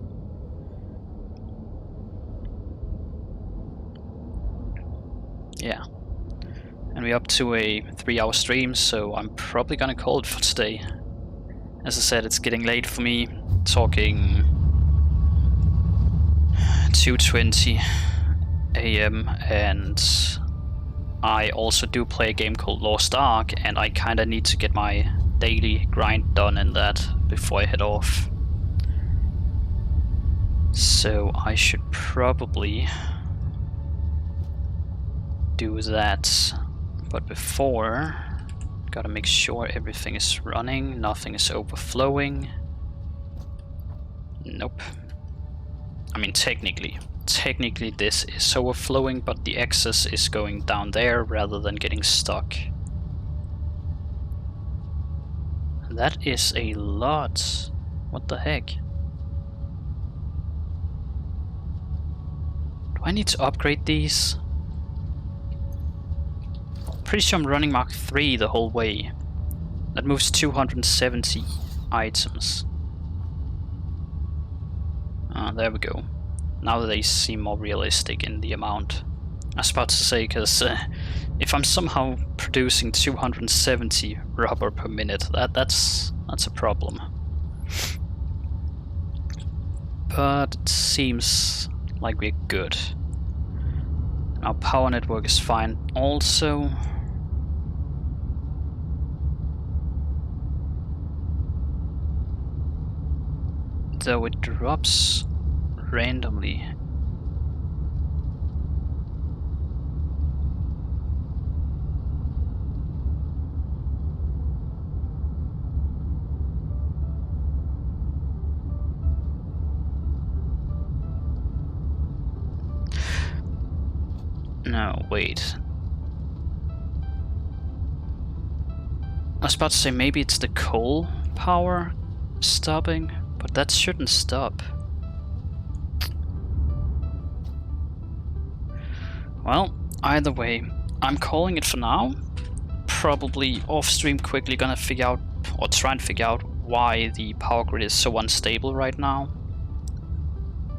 Yeah. And we're up to a 3-hour stream, so I'm probably gonna call it for today. As I said, it's getting late for me, talking 2:20 AM, and I also do play a game called Lost Ark, and I kinda need to get my daily grind done in that before I head off. So I should probably do that. But before, gotta make sure everything is running, nothing is overflowing. Nope. I mean, technically this is overflowing, but the excess is going down there rather than getting stuck. And that is a lot. What the heck? Do I need to upgrade these? Pretty sure I'm running Mark 3 the whole way. That moves 270 items. There we go. Now they seem more realistic in the amount. I was about to say, because if I'm somehow producing 270 rubber per minute, that's a problem. But it seems like we're good. Our power network is fine also. Though it drops randomly. No, wait. I was about to say maybe it's the coal power stopping, but that shouldn't stop. Well, either way, I'm calling it for now. Probably off stream quickly gonna figure out, or try and figure out, why the power grid is so unstable right now.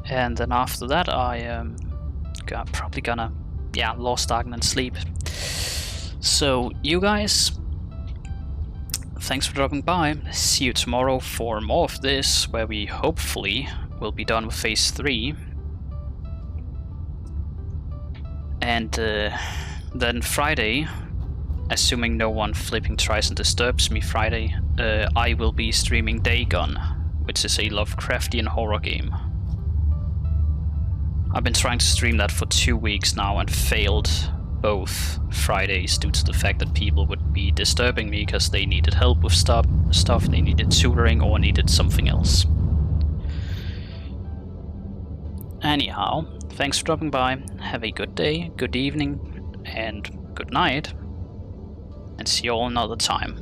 And then after that I probably gonna, yeah, lost darken and sleep. So you guys, thanks for dropping by. See you tomorrow for more of this, where we hopefully will be done with phase 3. And then Friday, assuming no one flipping tries and disturbs me Friday, I will be streaming Dagon, which is a Lovecraftian horror game. I've been trying to stream that for 2 weeks now and failed both Fridays due to the fact that people would be disturbing me because they needed help with stuff, they needed tutoring or needed something else. Anyhow, thanks for dropping by, have a good day, good evening, and good night, and see you all another time.